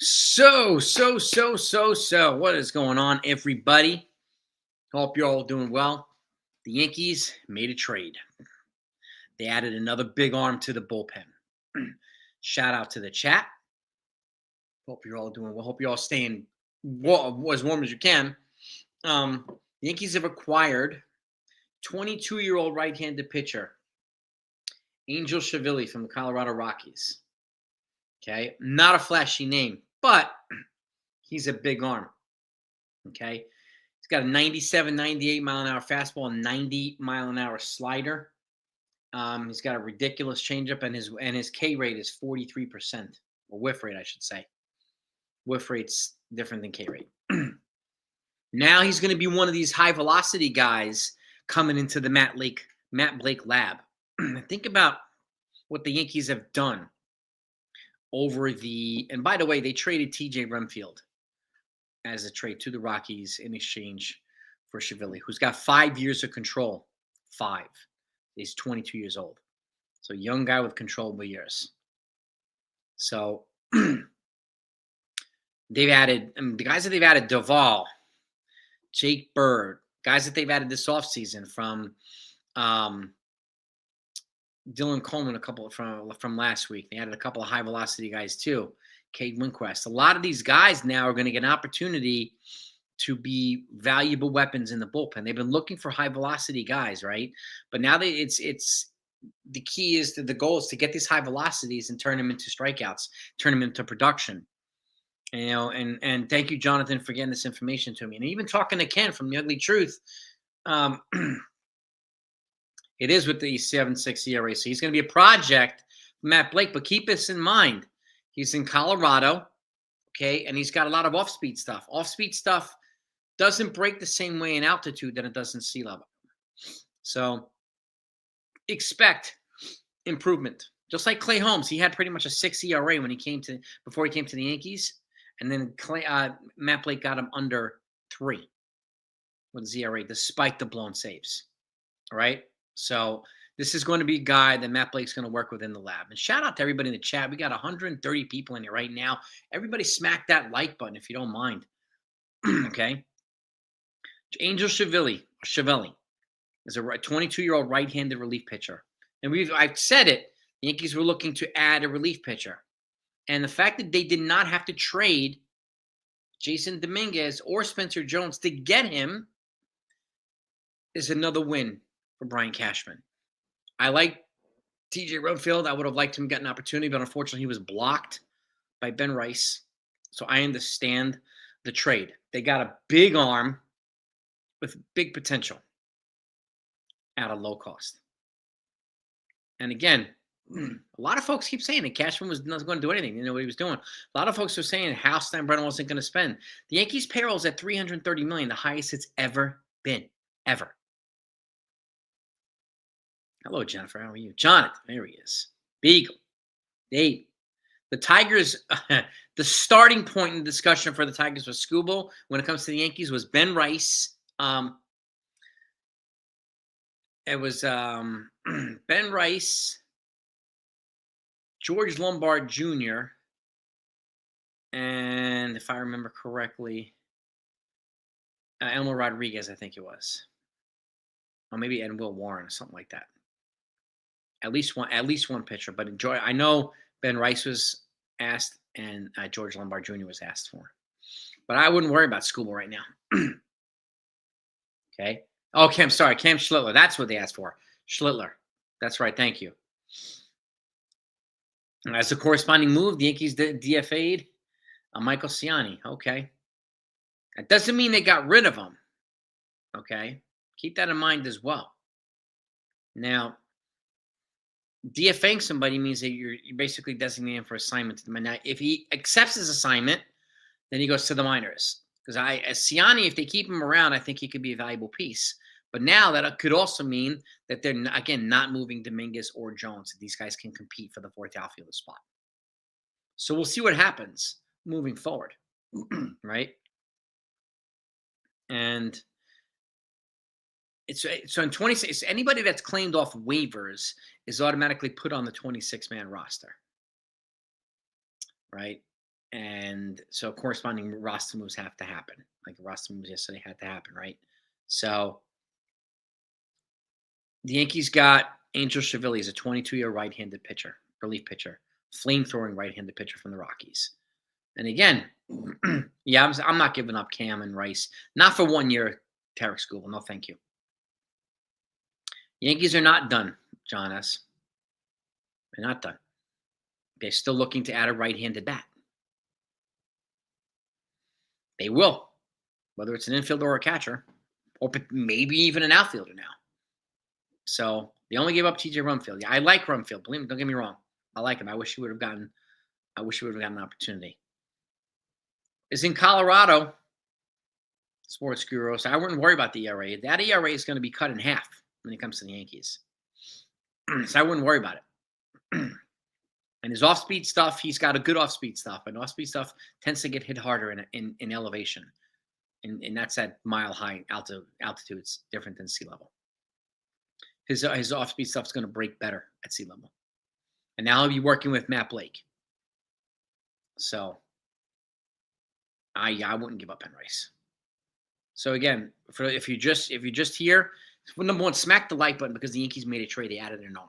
So, what is going on, everybody? Hope you're all doing well. The Yankees made a trade. They added another big arm to the bullpen. Shout out to the chat. Hope you're all doing well. Hope you're all staying as warm as you can. The Yankees have acquired 22-year-old right-handed pitcher Angel Shavili from the Colorado Rockies. Okay, not a flashy name, but he's a big arm. Okay. He's got a 97, 98 mile an hour fastball and 90 mile an hour slider. He's got a ridiculous changeup, and his K rate is 43%, or whiff rate, I should say. Whiff rate's different than K rate. Now he's going to be one of these high velocity guys coming into the Matt Blake lab. Think about what the Yankees have done and by the way, they traded TJ Renfield as a trade to the Rockies in exchange for Shavili, who's got 5 years of control. 5. He's 22 years old. So young guy with controllable years. So they've added, the guys that they've added, Duvall, Jake Bird, guys that they've added this offseason from Dylan Coleman, a couple from last week. They added a couple of high velocity guys too. Cade Winquist. A lot of these guys now are going to get an opportunity to be valuable weapons in the bullpen. They've been looking for high velocity guys, right? But now it's the key is the goal is to get these high velocities and turn them into strikeouts, turn them into production. And thank you, Jonathan, for getting this information to me. And even talking to Ken from The Ugly Truth, it is with the 7.6 ERA. So he's going to be a project for Matt Blake, but keep this in mind. He's in Colorado, okay, and he's got a lot of off-speed stuff. Off-speed stuff doesn't break the same way in altitude than it does in sea level. So expect improvement. Just like Clay Holmes, he had pretty much a 6 ERA before he came to the Yankees, and then Matt Blake got him under 3 with his ERA, despite the blown saves. All right. So this is going to be a guy that Matt Blake's going to work with in the lab. And shout out to everybody in the chat. We got 130 people in here right now. Everybody smack that like button if you don't mind. Okay. Angel Shavili is a 22-year-old right-handed relief pitcher. And I've said it. The Yankees were looking to add a relief pitcher. And the fact that they did not have to trade Jason Dominguez or Spencer Jones to get him is another win for Brian Cashman. I like TJ Renfield. I would have liked him to get an opportunity, but unfortunately he was blocked by Ben Rice. So I understand the trade. They got a big arm with big potential at a low cost. And again, a lot of folks keep saying that Cashman was not going to do anything. You know what he was doing. A lot of folks are saying how Steinbrenner wasn't going to spend. The Yankees' payroll is at $330 million, the highest it's ever been, ever. Hello, Jennifer. How are you? Jonathan, there he is. Beagle. Dave. The Tigers, the starting point in the discussion for the Tigers was Scooble. When it comes to the Yankees, was Ben Rice. It was Ben Rice, George Lombard Jr., and if I remember correctly, Elmer Rodriguez, I think it was. Or maybe and Will Warren or something like that. At least one pitcher, but I know Ben Rice was asked and George Lombard Jr. was asked for. But I wouldn't worry about Scooble right now. Okay. Oh, Cam Schlittler. That's what they asked for. Schlittler. That's right. Thank you. And as a corresponding move, the Yankees DFA'd Michael Ciani. Okay. That doesn't mean they got rid of him. Okay. Keep that in mind as well. Now, DFAing somebody means that you're basically designating him for assignment to them. Now, if he accepts his assignment, then he goes to the minors. Because as Ciani, if they keep him around, I think he could be a valuable piece. But now that could also mean that they're, again, not moving Dominguez or Jones. These guys can compete for the fourth outfielder spot. So we'll see what happens moving forward, right? And so in 26, anybody that's claimed off waivers is automatically put on the 26-man roster, right? And so corresponding roster moves have to happen. Like the roster moves yesterday had to happen, right? So the Yankees got Angel Chivilli, a 22-year right-handed pitcher, relief pitcher, flamethrowing right-handed pitcher from the Rockies. And again, yeah, I'm not giving up Cam and Rice. Not for 1 year, Tarek Skubal. No, thank you. Yankees are not done, John S. They're not done. They're still looking to add a right-handed bat. They will, whether it's an infielder or a catcher, or maybe even an outfielder now. So they only gave up TJ Rumfield. Yeah, I like Rumfield. Believe me, don't get me wrong. I like him. I wish he would have gotten an opportunity. Is in Colorado, Sports Guru. So I wouldn't worry about the ERA. That ERA is going to be cut in half when it comes to the Yankees. So I wouldn't worry about it. And his off-speed stuff, he's got a good off-speed stuff. And off-speed stuff tends to get hit harder in elevation. And that's at mile-high altitude. It's different than sea level. His off-speed stuff is going to break better at sea level. And now he'll be working with Matt Blake. So I wouldn't give up on Rice. So again, if you just here, number one, smack the like button because the Yankees made a trade. They added an arm.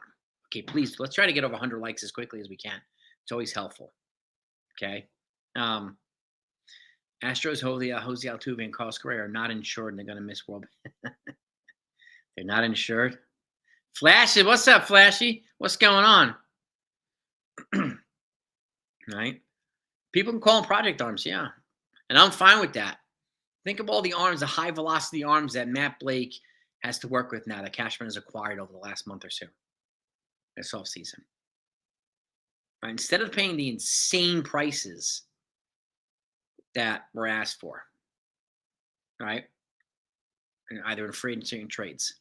Okay, please, let's try to get over 100 likes as quickly as we can. It's always helpful. Okay. Astros, Jose Altuve, and Carlos Correa are not insured, and they're going to miss World. They're not insured. Flashy, what's up, Flashy? What's going on? Right? People can call them project arms, yeah. And I'm fine with that. Think of all the arms, the high-velocity arms that Matt Blake has to work with now that Cashman has acquired over the last month or so. This offseason. Right? Instead of paying the insane prices that were asked for, right? Either in free agency and trades.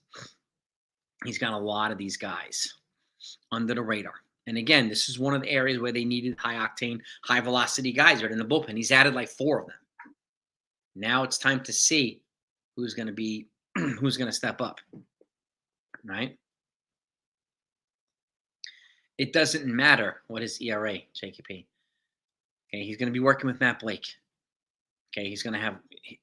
He's got a lot of these guys under the radar. And again, this is one of the areas where they needed high-octane, high-velocity guys right in the bullpen. He's added like 4 of them. Now it's time to see who's going to step up, right? It doesn't matter what his ERA, JKP. Okay, he's going to be working with Matt Blake. Okay,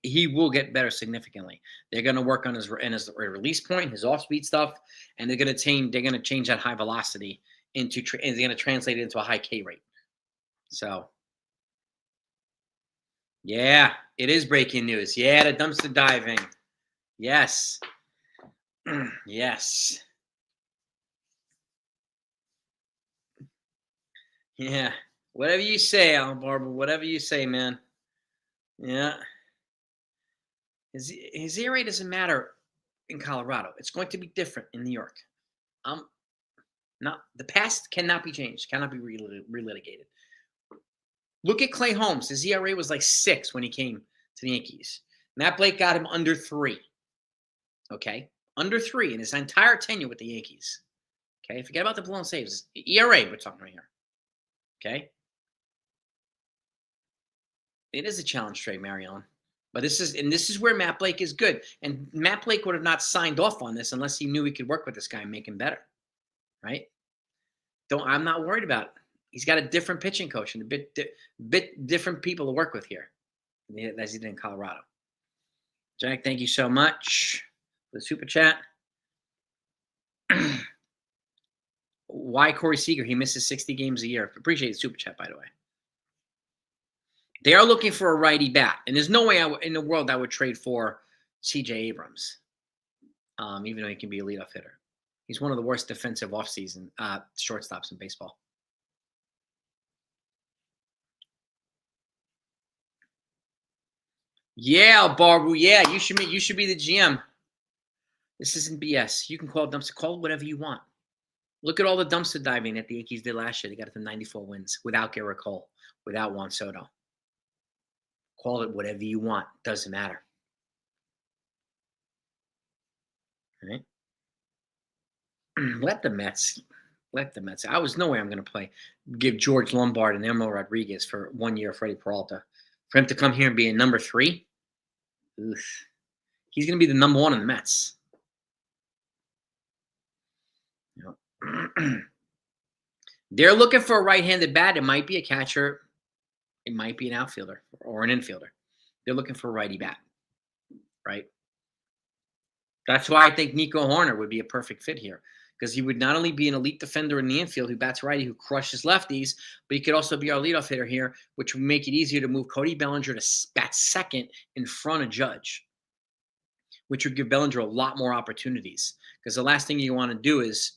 he will get better significantly. They're going to work on his release point, his off-speed stuff, and they're going to change that high velocity and they're going to translate it into a high K rate. So, yeah, it is breaking news. Yeah, the dumpster diving. Yes. Yes. Yeah. Whatever you say, Alan Barber. Whatever you say, man. Yeah. His ERA doesn't matter in Colorado. It's going to be different in New York. The past cannot be changed. Cannot be relitigated. Look at Clay Holmes. His ERA was like 6 when he came to the Yankees. Matt Blake got him under 3. Okay? Under 3 in his entire tenure with the Yankees. Okay? Forget about the blown saves. ERA we're talking right here. Okay? It is a challenge trade, Marion. But this is where Matt Blake is good. And Matt Blake would have not signed off on this unless he knew he could work with this guy and make him better. Right? I'm not worried about it. He's got a different pitching coach and a bit different people to work with here as he did in Colorado. Jack, thank you so much for the super chat. Why Corey Seager? He misses 60 games a year. Appreciate the super chat, by the way. They are looking for a righty bat, and there's no way in the world I would trade for C.J. Abrams, even though he can be a leadoff hitter. He's one of the worst defensive offseason shortstops in baseball. Yeah, Barbu. Yeah, you should be the GM. This isn't BS. You can call it dumpster. Call it whatever you want. Look at all the dumpster diving that the Yankees did last year. They got it to 94 wins without Garrett Cole, without Juan Soto. Call it whatever you want. Doesn't matter. All right? Let the Mets. I was no way I'm going to give George Lombard and Emil Rodriguez for 1 year Freddie Peralta. For him to come here and be a number 3, oof. He's going to be the number 1 in the Mets. You know. They're looking for a right-handed bat. It might be a catcher. It might be an outfielder or an infielder. They're looking for a righty bat, right? That's why I think Nico Horner would be a perfect fit here, because he would not only be an elite defender in the infield who bats righty, who crushes lefties, but he could also be our leadoff hitter here, which would make it easier to move Cody Bellinger to bat second in front of Judge, which would give Bellinger a lot more opportunities. Because the last thing you want to do is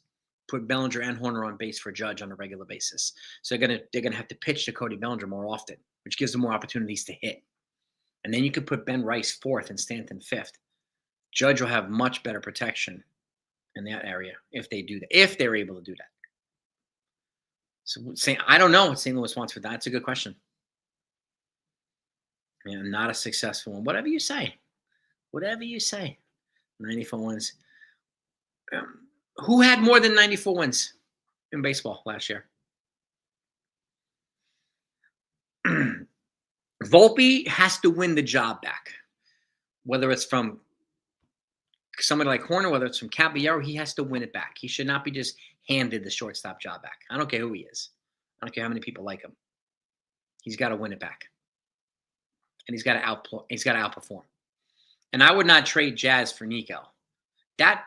put Bellinger and Horner on base for Judge on a regular basis. So they're gonna have to pitch to Cody Bellinger more often, which gives them more opportunities to hit. And then you could put Ben Rice fourth and Stanton fifth. Judge will have much better protection in that area if they do that, if they're able to do that. So I don't know what St. Louis wants for that. That's a good question. Yeah, not a successful one. Whatever you say. Whatever you say. 94 wins. Who had more than 94 wins in baseball last year? Volpe has to win the job back. Whether it's from somebody like Horner, whether it's from Caballero, he has to win it back. He should not be just handed the shortstop job back. I don't care who he is. I don't care how many people like him. He's got to win it back. And he's got to outperform. And I would not trade Jazz for Nico. That,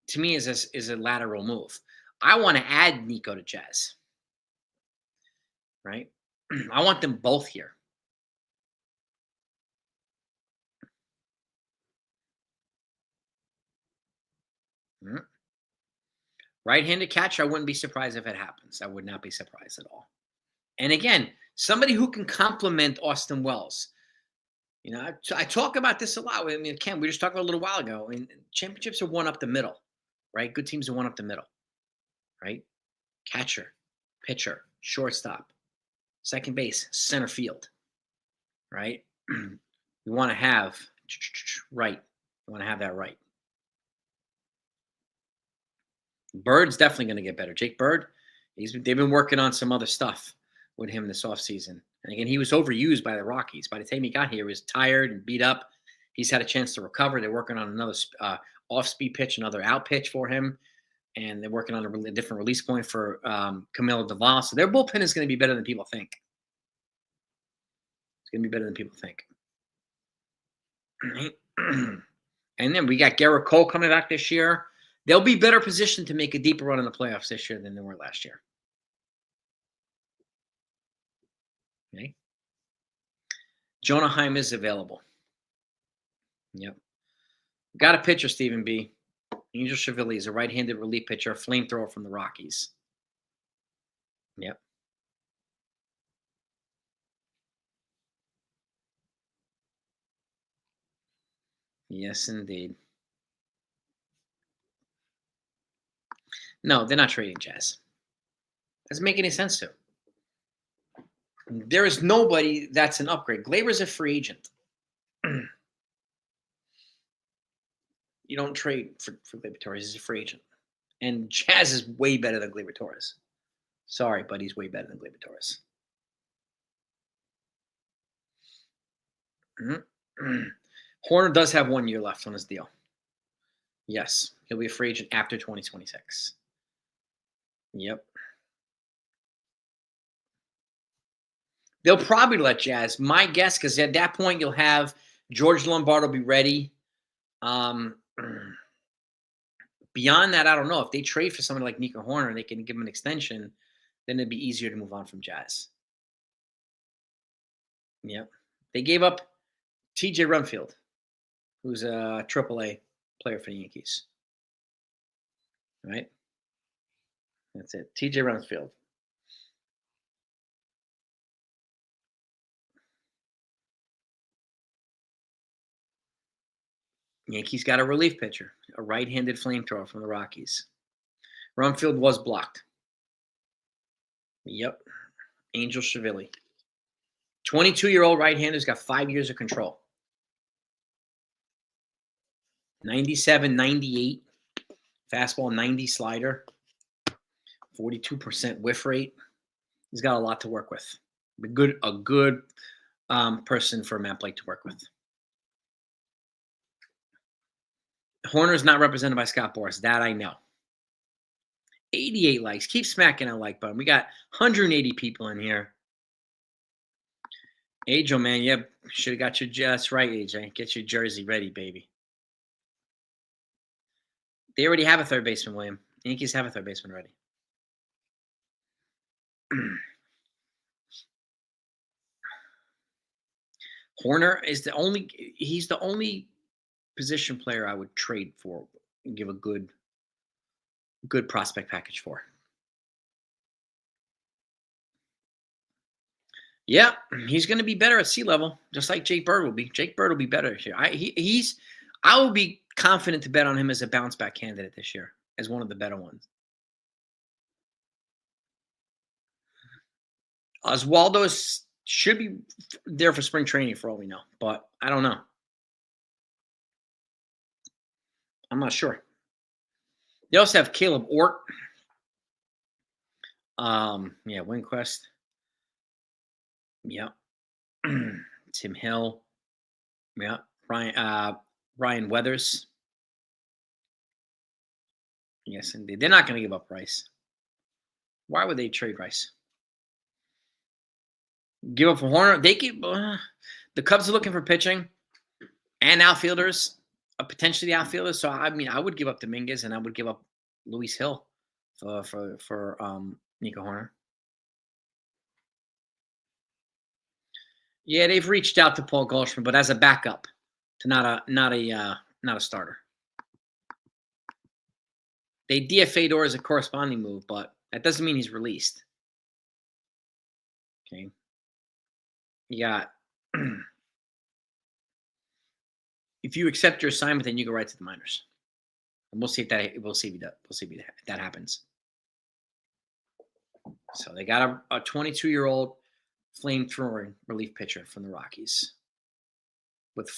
to me, is a lateral move. I want to add Nico to Jazz. Right? I want them both here. Right-handed catcher, I wouldn't be surprised if it happens. I would not be surprised at all. And again, somebody who can complement Austin Wells. You know, I talk about this a lot. I mean, Ken, we just talked about a little while ago. And championships are one up the middle, right? Good teams are one up the middle, right? Catcher, pitcher, shortstop, second base, center field, right? You want to have right. You want to have that right. Bird's definitely going to get better. Jake Bird, they've been working on some other stuff with him this offseason. And again, he was overused by the Rockies. By the time he got here, he was tired and beat up. He's had a chance to recover. They're working on another off-speed pitch, another out pitch for him. And they're working on a different release point for Camilo Doval. So their bullpen is going to be better than people think. It's going to be better than people think. And then we got Garrett Cole coming back this year. They'll be better positioned to make a deeper run in the playoffs this year than they were last year. Okay. Jonah Heim is available. Yep. Got a pitcher, Stephen B. Angel Chivilli is a right-handed relief pitcher, a flamethrower from the Rockies. Yep. Yes, indeed. No, they're not trading Jazz. Doesn't make any sense to. There is nobody that's an upgrade. Glaber's a free agent. You don't trade for Gleyber Torres. He's a free agent. And Jazz is way better than Gleyber Torres. Sorry, but he's way better than Gleyber Torres. Horner does have 1 year left on his deal. Yes, he'll be a free agent after 2026. Yep. They'll probably let Jazz. My guess, because at that point you'll have George Lombardo be ready. Beyond that, I don't know. If they trade for somebody like Nico Horner, they can give him an extension, then it'd be easier to move on from Jazz. Yep. They gave up TJ Rumfield, who's a AAA player for the Yankees. Right? That's it. TJ Rumfield. Yankees got a relief pitcher, a right-handed flamethrower from the Rockies. Rumfield was blocked. Yep. Angel Chivilli. 22-year-old right-hander's got 5 years of control. 97, 98. Fastball, 90 slider. 42% whiff rate. He's got a lot to work with. A good person for Matt Blake to work with. Horner's not represented by Scott Boras. That I know. 88 likes. Keep smacking that like button. We got 180 people in here. AJ, man, yeah, should have got your that's right, AJ. Get your jersey ready, baby. They already have a third baseman, William. The Yankees have a third baseman already. Horner is he's the only position player I would trade for and give a good prospect package for. Yeah, he's going to be better at sea level, just like Jake Bird will be. Jake Bird will be better this year. I will be confident to bet on him as a bounce back candidate this year, as one of the better ones. Oswaldo should be there for spring training for all we know, but I don't know. I'm not sure. They also have Caleb Ort. Yeah, Winquest. Yeah. Tim Hill. Yeah. Ryan Weathers. Yes, indeed. They're not going to give up Rice. Why would they trade Rice? Give up for Horner? They keep the Cubs are looking for pitching and outfielders, potentially outfielders. So I mean, I would give up Dominguez and I would give up Luis Hill for Nico Horner. Yeah, they've reached out to Paul Goldschmidt, but as a backup, to not a starter. They DFA'd Or as a corresponding move, but that doesn't mean he's released. Okay. You got if you accept your assignment, then you go right to the minors. And we'll see if that happens. So they got a 22-year-old flamethrowing relief pitcher from the Rockies.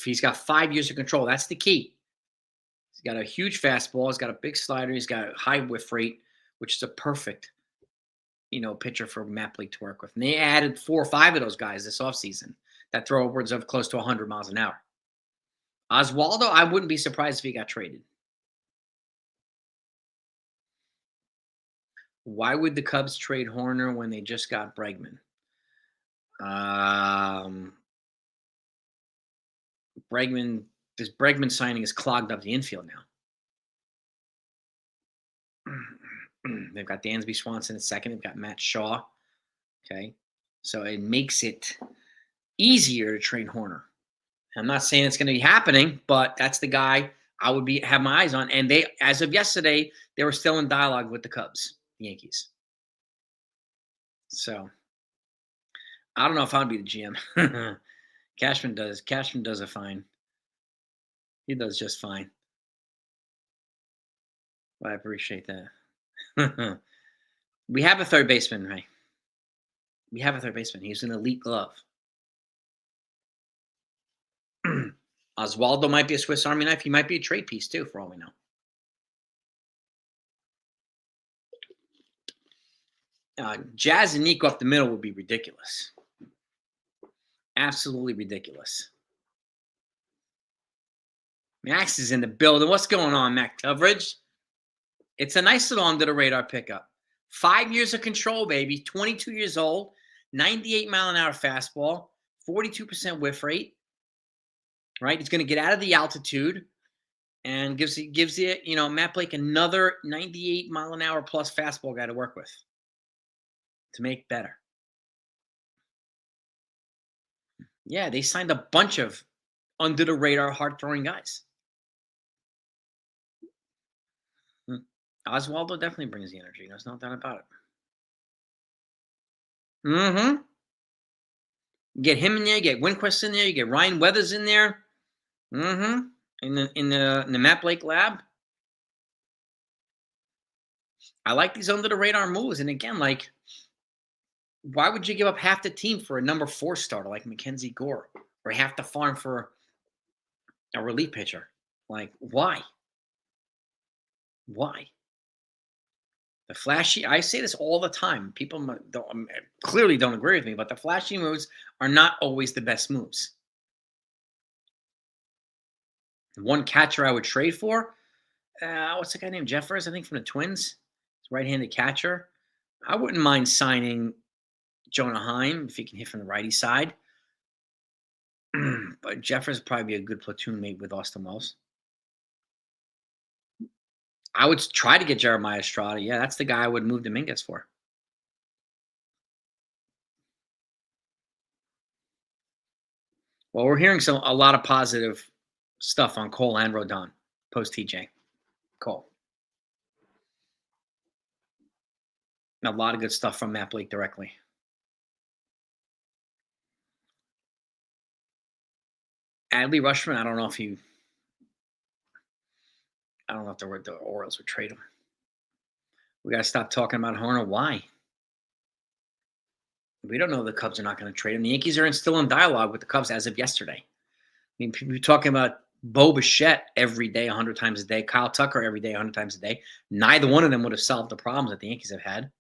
He's got 5 years of control. That's the key. He's got a huge fastball. He's got a big slider. He's got a high whiff rate, which is a perfect, pitcher for Matt Blake to work with. And they added 4 or 5 of those guys this offseason that throw upwards of close to 100 miles an hour. Oswaldo, I wouldn't be surprised if he got traded. Why would the Cubs trade Horner when they just got Bregman? This Bregman signing has clogged up the infield now. They've got Dansby Swanson at second. They've got Matt Shaw. Okay. So it makes it easier to trade Horner. I'm not saying it's going to be happening, but that's the guy I would have my eyes on. And they, as of yesterday, they were still in dialogue with the Cubs, the Yankees. So I don't know if I'd be the GM. Cashman does a fine. He does just fine. Well, I appreciate that. We have a third baseman, Ray. We have a third baseman. He's an elite glove. Oswaldo might be a Swiss Army knife. He might be a trade piece, too, for all we know. Jazz and Nico up the middle would be ridiculous. Absolutely ridiculous. Max is in the building. What's going on, Mac coverage? It's a nice little under-the-radar pickup. 5 years of control, baby. 22 years old. 98-mile-an-hour fastball. 42% whiff rate. Right? He's going to get out of the altitude and gives you, Matt Blake another 98-mile-an-hour plus fastball guy to work with to make better. Yeah, they signed a bunch of under-the-radar, hard-throwing guys. Oswaldo definitely brings the energy. There's no doubt about it. Mm-hmm. Get him in there. You get Winquist in there. You get Ryan Weathers in there. Mm-hmm. In the Matt Blake lab. I like these under-the-radar moves. And again, why would you give up half the team for a number 4 starter like Mackenzie Gore, or half the farm for a relief pitcher? Why? Why? The flashy, I say this all the time. People clearly don't agree with me, but the flashy moves are not always the best moves. One catcher I would trade for, what's the guy named Jeffers, I think, from the Twins? He's a right-handed catcher. I wouldn't mind signing Jonah Heim if he can hit from the righty side. But Jeffers would probably be a good platoon mate with Austin Wells. I would try to get Jeremiah Estrada. Yeah, that's the guy I would move Dominguez for. Well, we're hearing a lot of positive stuff on Cole and Rodon post TJ. Cole. A lot of good stuff from Matt Blake directly. Adley Rushman, I don't know if the Orioles would trade him. We got to stop talking about Horner. Why? We don't know the Cubs are not going to trade him. The Yankees are still in dialogue with the Cubs as of yesterday. I mean, people are talking about Bo Bichette every day, 100 times a day. Kyle Tucker every day, 100 times a day. Neither one of them would have solved the problems that the Yankees have had.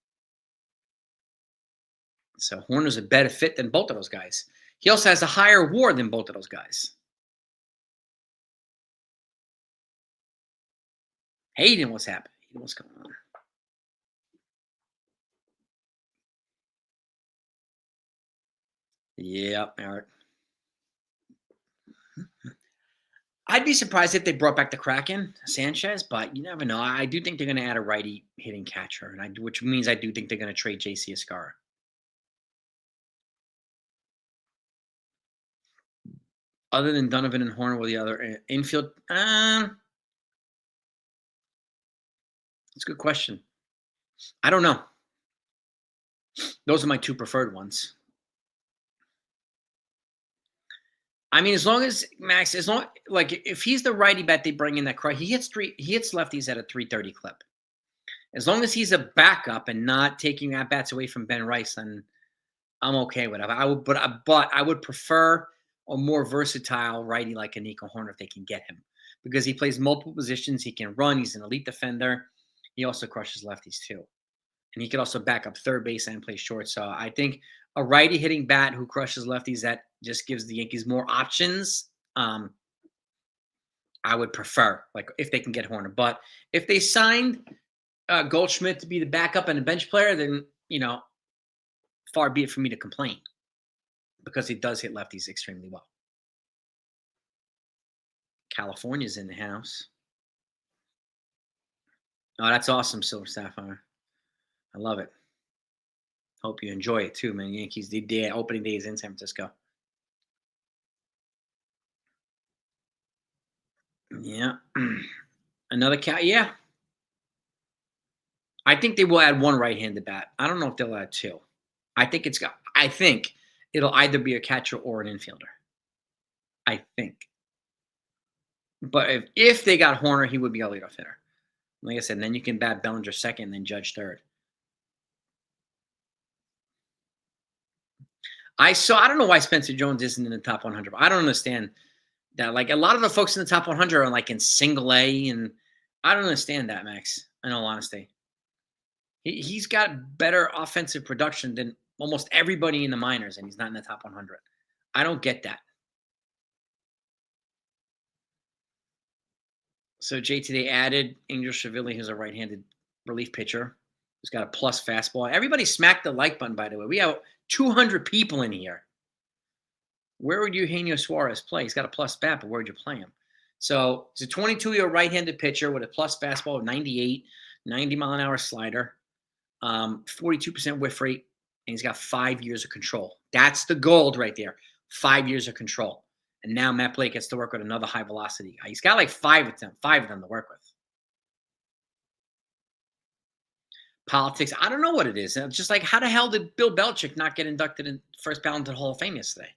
So Horner's a better fit than both of those guys. He also has a higher WAR than both of those guys. Hayden, what's happening? What's going on? Yep, Eric. I'd be surprised if they brought back the Kraken, Sanchez, but you never know. I do think they're going to add a righty hitting catcher, which means I do think they're going to trade JC Escara. Other than Donovan and Horner, with the other infield, that's a good question. I don't know. Those are my two preferred ones. I mean, as long as Max, if he's the righty bat they bring in that cry, he hits lefties at a 330 clip. As long as he's a backup and not taking at bats away from Ben Rice, then I'm okay with it. But I would prefer a more versatile righty like a Nico Horner if they can get him, because he plays multiple positions. He can run. He's an elite defender. He also crushes lefties too, and he could also back up third base and play short. So I think a righty hitting bat who crushes lefties, that just gives the Yankees more options. I would prefer, like, if they can get Horner. But if they signed Goldschmidt to be the backup and a bench player, then, far be it for me to complain, because he does hit lefties extremely well. California's in the house. Oh, that's awesome, Silver Sapphire. I love it. Hope you enjoy it too, man. Yankees, the opening day is in San Francisco. Yeah. Another cat. Yeah. I think they will add one right-handed bat. I don't know if they'll add two. I think it'll either be a catcher or an infielder. I think. But if they got Horner, he would be a leadoff hitter. Like I said, then you can bat Bellinger second and then Judge third. I don't know why Spencer Jones isn't in the top 100. I don't understand that. Like, a lot of the folks in the top 100 are like in single A, and I don't understand that, Max, in all honesty. He's got better offensive production than almost everybody in the minors, and he's not in the top 100. I don't get that. So, JT, they added Angel Shavili, who's a right-handed relief pitcher, who's got a plus fastball. Everybody smacked the like button, by the way. We have 200 people in here. Where would Eugenio Suarez play? He's got a plus bat, but where would you play him? So, he's a 22-year right-handed pitcher with a plus fastball of 98, 90-mile-an-hour slider, 42% whiff rate, and he's got 5 years of control. That's the gold right there, 5 years of control. And now Matt Blake gets to work with another high-velocity guy. He's got like five of them to work with. Politics, I don't know what it is. It's just like, how the hell did Bill Belichick not get inducted in first ballot into the Hall of Fame yesterday?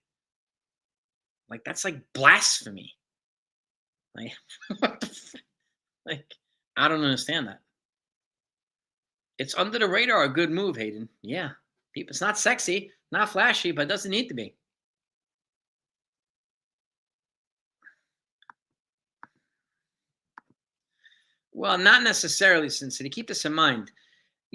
Like, that's like blasphemy. Like, what the like, I don't understand that. It's under the radar, a good move, Hayden. Yeah. It's not sexy, not flashy, but it doesn't need to be. Well, not necessarily, Cincinnati. Keep this in mind.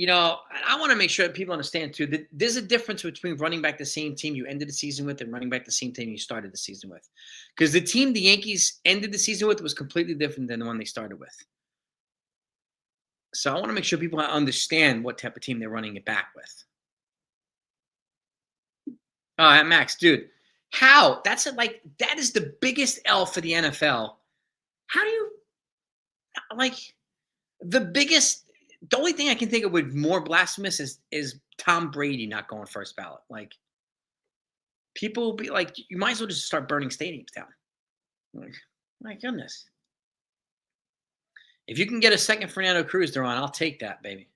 I want to make sure that people understand, too, that there's a difference between running back the same team you ended the season with and running back the same team you started the season with. Because the team the Yankees ended the season with was completely different than the one they started with. So I want to make sure people understand what type of team they're running it back with. Max, dude, How? That's it. Like that is the biggest L for the NFL. How do you like the biggest? The only thing I can think of with more blasphemous is Tom Brady not going first ballot. Like people will be like, you might as well just start burning stadiums down. Like, my goodness. If you can get a second Fernando Cruz to run, I'll take that, baby.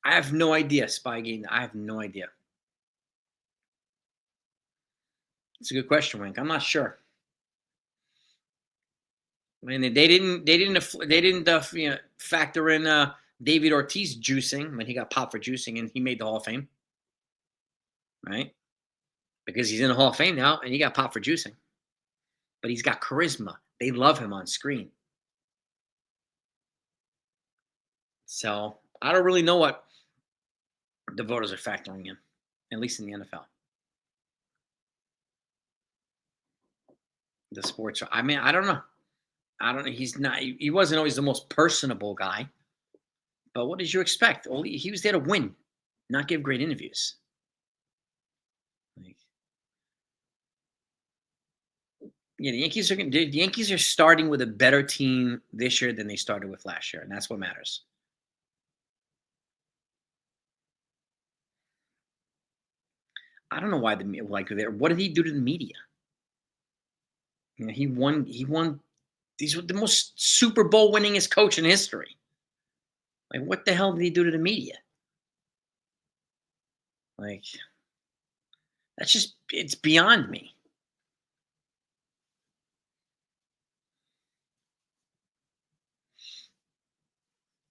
I have no idea, Spygate. I have no idea. It's a good question, Wink. I'm not sure. I mean, they didn't factor in David Ortiz juicing when he got popped for juicing and he made the Hall of Fame, right? Because he's in the Hall of Fame now and he got popped for juicing, but he's got charisma. They love him on screen. So I don't really know what the voters are factoring in, at least in the NFL. The sports. I mean, I don't know. He's not. He wasn't always the most personable guy. But what did you expect? He was there to win, not give great interviews. Like, yeah, the Yankees are starting with a better team this year than they started with last year, and that's what matters. I don't know why what did he do to the media? You know, he won. These were the most Super Bowl winningest coach in history. Like, what the hell did he do to the media? Like, it's beyond me.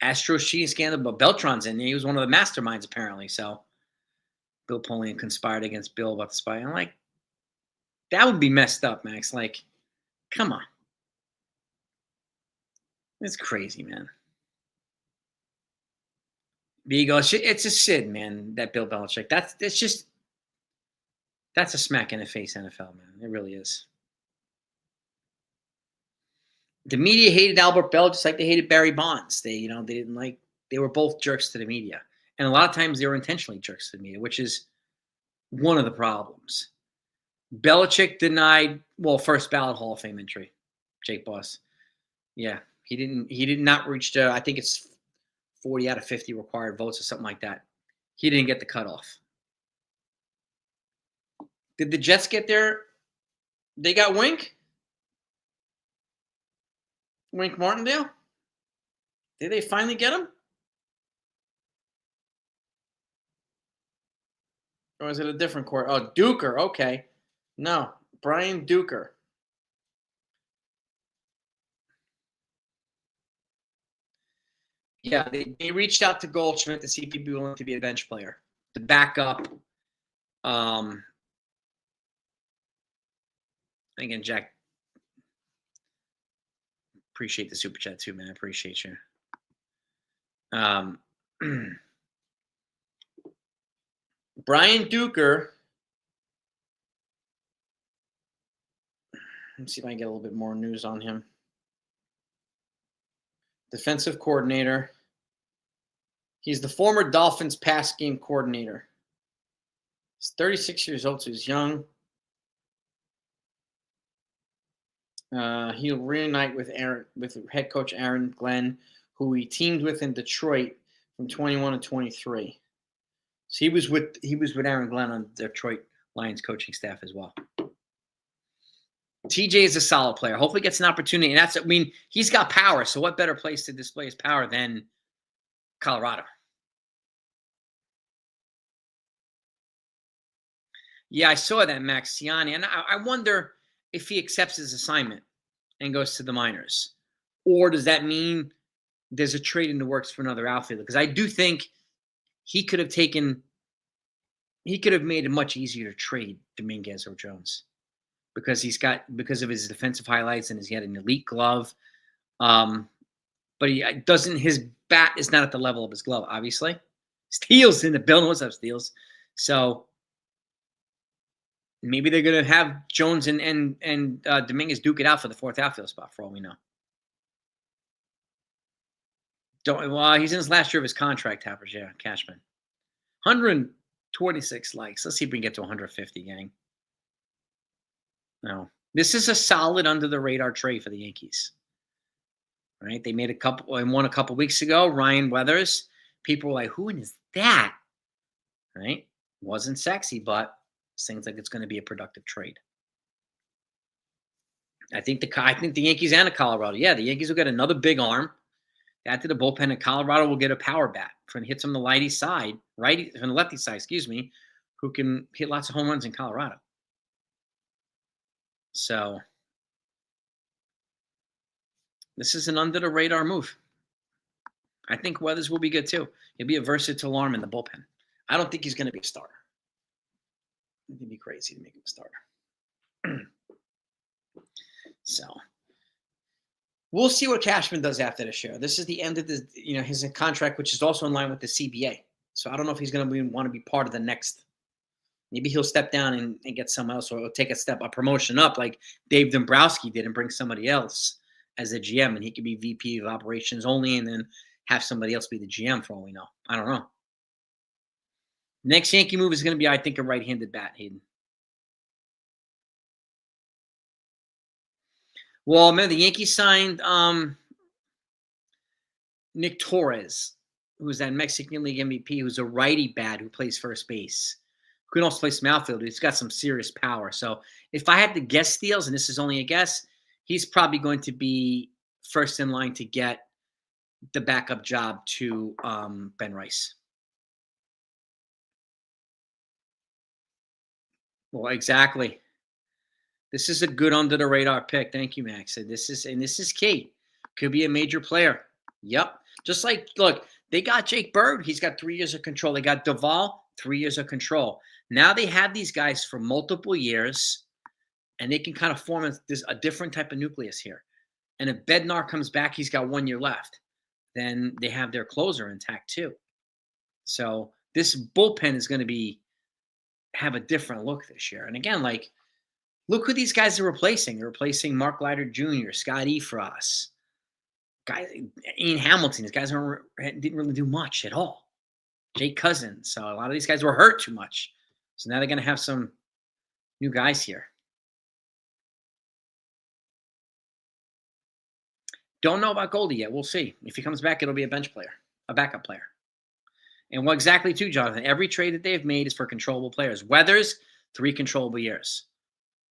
Astros cheating scandal, but Beltran's in there. He was one of the masterminds, apparently. So, Bill Polian conspired against Bill about the spy. I'm like, that would be messed up, Max. Like, come on. It's crazy, man. Beagle, it's a Sid, man, that Bill Belichick. That's a smack in the face, NFL, man. It really is. The media hated Albert Bell just like they hated Barry Bonds. They didn't like, they were both jerks to the media. And a lot of times they were intentionally jerks to the media, which is one of the problems. Belichick denied, first ballot Hall of Fame entry. Jake Boss. Yeah. He did not reach I think it's 40 out of 50 required votes or something like that. He didn't get the cutoff. Did the Jets get there? They got Wink Martindale? Did they finally get him? Or is it a different court? Oh, Duker. Okay. No, Brian Duker. Yeah, they reached out to Goldschmidt to see if he'd be willing to be a bench player. To back up. Again, Jack, appreciate the super chat too, man. I appreciate you. Brian Duker. Let's see if I can get a little bit more news on him. Defensive coordinator. He's the former Dolphins pass game coordinator. He's 36 years old, so he's young. He'll reunite with head coach Aaron Glenn, who he teamed with in Detroit from 21 to 23. So he was with Aaron Glenn on the Detroit Lions coaching staff as well. TJ is a solid player. Hopefully gets an opportunity. And he's got power. So what better place to display his power than Colorado? Yeah, I saw that, Max Ciani. And I wonder if he accepts his assignment and goes to the minors. Or does that mean there's a trade in the works for another outfielder? Because I do think he could have made it much easier to trade Dominguez or Jones. Because of his defensive highlights and he had an elite glove. But his bat is not at the level of his glove, obviously. Steele's in the building. What's up, Steele's? So maybe they're going to have Jones and Dominguez duke it out for the fourth outfield spot, for all we know. He's in his last year of his contract, Tappers. Yeah, Cashman. 26 likes. Let's see if we can get to 150, gang. No. This is a solid under the radar trade for the Yankees. Right? They made a couple and won a couple weeks ago. Ryan Weathers. People were like, who is that? Right? Wasn't sexy, but seems like it's going to be a productive trade. I think the Yankees and the Colorado. Yeah, the Yankees will get another big arm. Add to the bullpen, and Colorado will get a power bat from hits on the righty side, from the lefty side, excuse me, who can hit lots of home runs in Colorado. So this is an under the radar move. I think Weathers will be good too. He'll be a versatile arm in the bullpen. I don't think he's going to be a starter. It'd be crazy to make him a starter. So we'll see what Cashman does after this year. This is the end of his contract, which is also in line with the CBA. So I don't know if he's going to want to be part of the next. Maybe he'll step down and get someone else, or he'll take a promotion up like Dave Dombrowski did and bring somebody else as a GM, and he could be VP of operations only and then have somebody else be the GM for all we know. I don't know. Next Yankee move is going to be, I think, a right-handed bat, Hayden. Well, remember, the Yankees signed Nick Torres, who's that Mexican League MVP, who's a righty bat who plays first base. Who can also play some outfield. He's got some serious power. So if I had to guess steals, and this is only a guess, he's probably going to be first in line to get the backup job to Ben Rice. Well, exactly. This is a good under the radar pick. Thank you, Max. This is key. Could be a major player. Yep. Just like, look, they got Jake Bird. He's got 3 years of control. They got Duvall, 3 years of control. Now they have these guys for multiple years, and they can kind of form a different type of nucleus here. And if Bednar comes back, he's got 1 year left. Then they have their closer intact too. So this bullpen is going to have a different look this year. And again, like, look who these guys are replacing. They're replacing Mark Leiter Jr., Scott Efros, Ian Hamilton. These guys didn't really do much at all. Jake Cousins. So a lot of these guys were hurt too much. So now they're going to have some new guys here. Don't know about Goldie yet. We'll see. If he comes back, it'll be a bench player, a backup player. And what exactly too, Jonathan? Every trade that they've made is for controllable players. Weathers, 3 controllable years.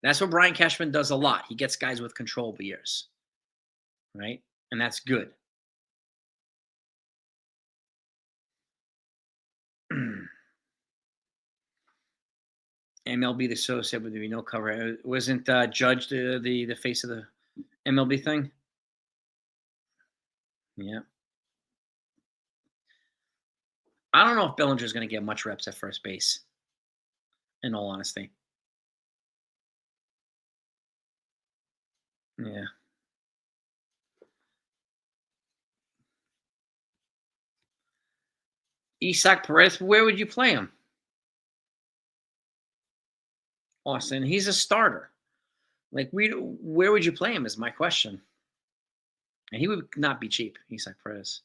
That's what Brian Cashman does a lot. He gets guys with controllable years, right? And that's good. MLB, the so said would be no cover. Wasn't Judge the face of the MLB thing? Yeah. I don't know if Bellinger's going to get much reps at first base, in all honesty. Yeah. Isaac Perez, where would you play him? Austin, he's a starter. Like, where would you play him is my question. And he would not be cheap, Isaac Perez.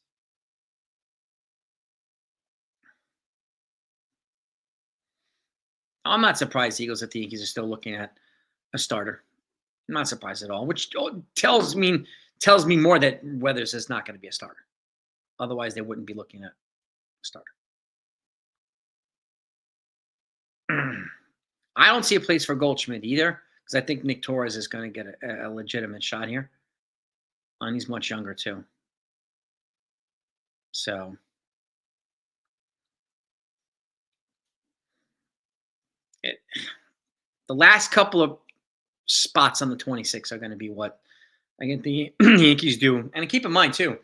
I'm not surprised, Eagles, that the Yankees are still looking at a starter. I'm not surprised at all, which tells me more that Weathers is not going to be a starter. Otherwise, they wouldn't be looking at a starter. I don't see a place for Goldschmidt either, because I think Nick Torres is going to get a legitimate shot here. And he's much younger, too. So the last couple of spots on the 26 are going to be what again the Yankees do. And keep in mind, too,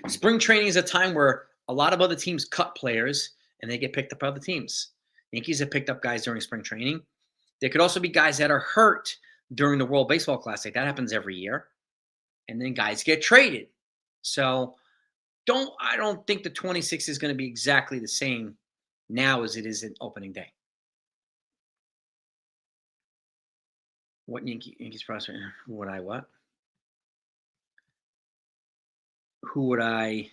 spring training is a time where a lot of other teams cut players and they get picked up by other teams. Yankees have picked up guys during spring training. There could also be guys that are hurt during the World Baseball Classic. That happens every year. And then guys get traded. So I don't think the 26 is going to be exactly the same now as it is in opening day. What Yankees prospect? Who would I what? Who would I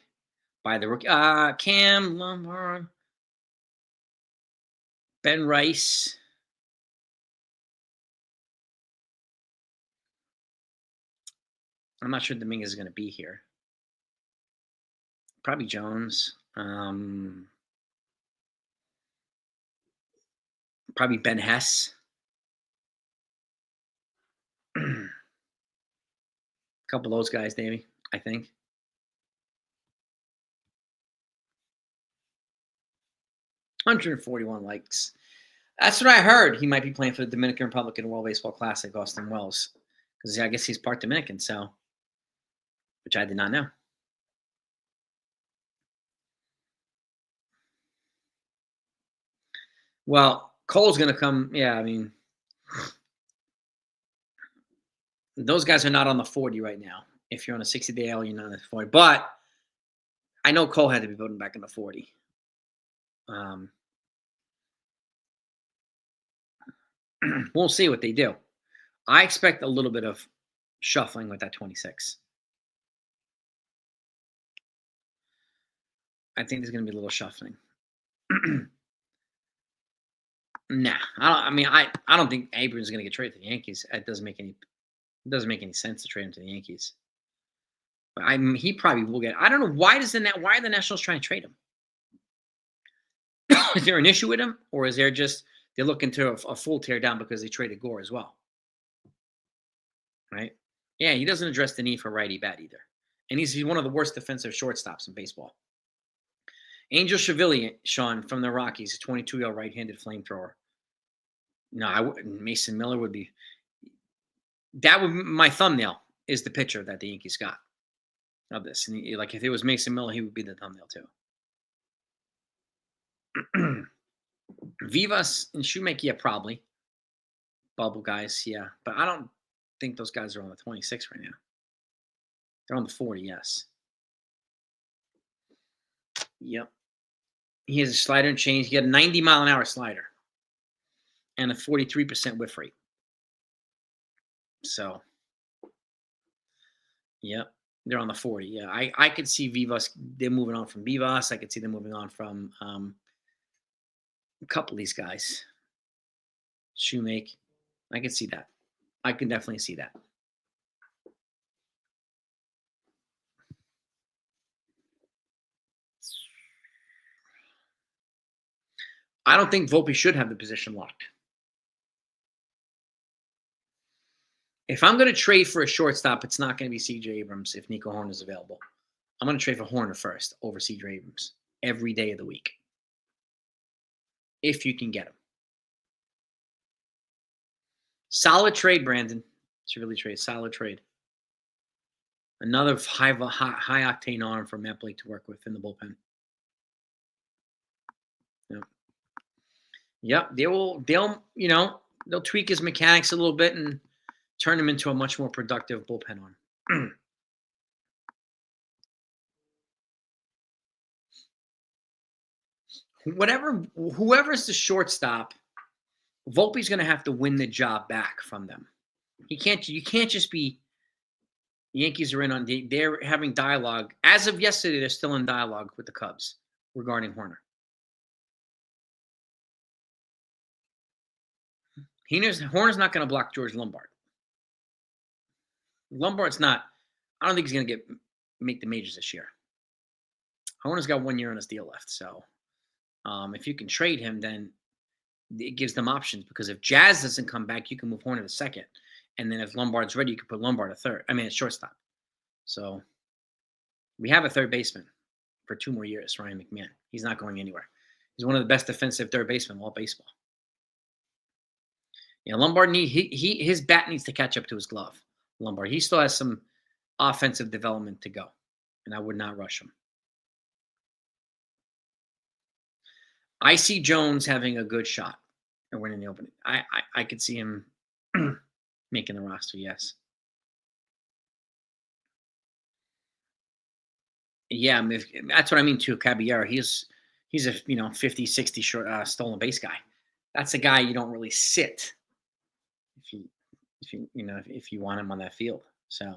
buy the rookie? Cam Lombard. Ben Rice. I'm not sure Dominguez is going to be here. Probably Jones. Probably Ben Hess. A couple of those guys, maybe, I think. $141 likes. That's what I heard. He might be playing for the Dominican Republic in World Baseball Classic, Austin Wells. Because I guess he's part Dominican, so, which I did not know. Well, Cole's going to come. Yeah, I mean, those guys are not on the 40 right now. If you're on a 60-day AL, you're not on the 40. But I know Cole had to be voting back in the 40. We'll see what they do. I expect a little bit of shuffling with that 26. I think there's going to be a little shuffling. Nah, I don't think Abrams is going to get traded to the Yankees. It doesn't make any sense to trade him to the Yankees. But he probably will get. I don't know why are the Nationals trying to trade him? Is there an issue with him, or is there just they're looking to a full tear down because they traded Gore as well? Right? Yeah, he doesn't address the need for righty bat either, and he's one of the worst defensive shortstops in baseball. Angel Chevalier, Sean, from the Rockies, a 22-year-old right-handed flamethrower. No, Mason Miller would be. That would my thumbnail is the picture that the Yankees got of this. And if it was Mason Miller, he would be the thumbnail too. Vivas and Shoemaker, yeah, probably. Bubble guys, yeah. But I don't think those guys are on the 26 right now. They're on the 40, yes. Yep. He has a slider and change. He had a 90-mile-an-hour slider and a 43% whiff rate. So, yep, they're on the 40. Yeah, I could see Vivas. They're moving on from Vivas. I could see them moving on from a couple of these guys. Shoemaker. I could see that. I can definitely see that. I don't think Volpe should have the position locked. If I'm going to trade for a shortstop, it's not going to be C.J. Abrams if Nico Horner is available. I'm going to trade for Horner first over C.J. Abrams every day of the week. If you can get him. Solid trade, Brandon. It's a really trade. Solid trade. Another high octane arm for Matt Blake to work with in the bullpen. Yep. They'll tweak his mechanics a little bit and turn him into a much more productive bullpen arm. Whoever's the shortstop, Volpe's going to have to win the job back from them. You can't just be. The Yankees are in on. They're having dialogue as of yesterday. They're still in dialogue with the Cubs regarding Horner. Horner's not going to block George Lombard. Lombard's not. I don't think he's going to make the majors this year. Horner's got 1 year on his deal left, so if you can trade him, then it gives them options because if Jazz doesn't come back, you can move Horner to second, and then if Lombard's ready, you can put Lombard at third. I mean, at shortstop. So we have a third baseman for 2 more years, Ryan McMahon. He's not going anywhere. He's one of the best defensive third basemen in all baseball. Yeah, Lombard his bat needs to catch up to his glove. Lombard, he still has some offensive development to go, and I would not rush him. I see Jones having a good shot at winning the opening. I could see him making the roster. Yes. Yeah, that's what I mean too. Caballero, he's a 50, 60 short stolen base guy. That's a guy you don't really sit if you want him on that field. So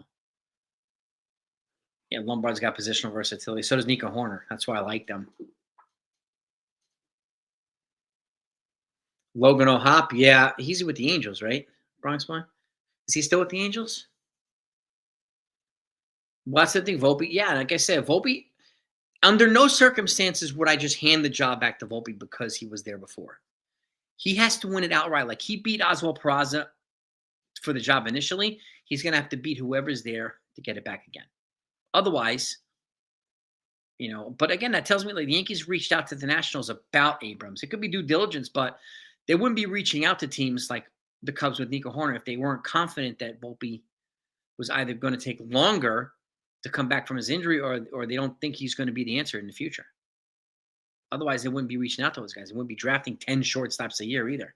yeah, Lombard's got positional versatility. So does Nico Horner. That's why I like them. Logan O'Hop, yeah, he's with the Angels, right? Bronx one. Is he still with the Angels? Well, that's the thing, Volpe. Yeah, like I said, Volpe. Under no circumstances would I just hand the job back to Volpe because he was there before. He has to win it outright. Like he beat Oswald Peraza for the job initially. He's going to have to beat whoever's there to get it back again. Otherwise, but again, that tells me like the Yankees reached out to the Nationals about Abrams. It could be due diligence, but they wouldn't be reaching out to teams like the Cubs with Nico Horner if they weren't confident that Volpe was either going to take longer to come back from his injury or they don't think he's going to be the answer in the future. Otherwise, they wouldn't be reaching out to those guys. They wouldn't be drafting 10 shortstops a year either.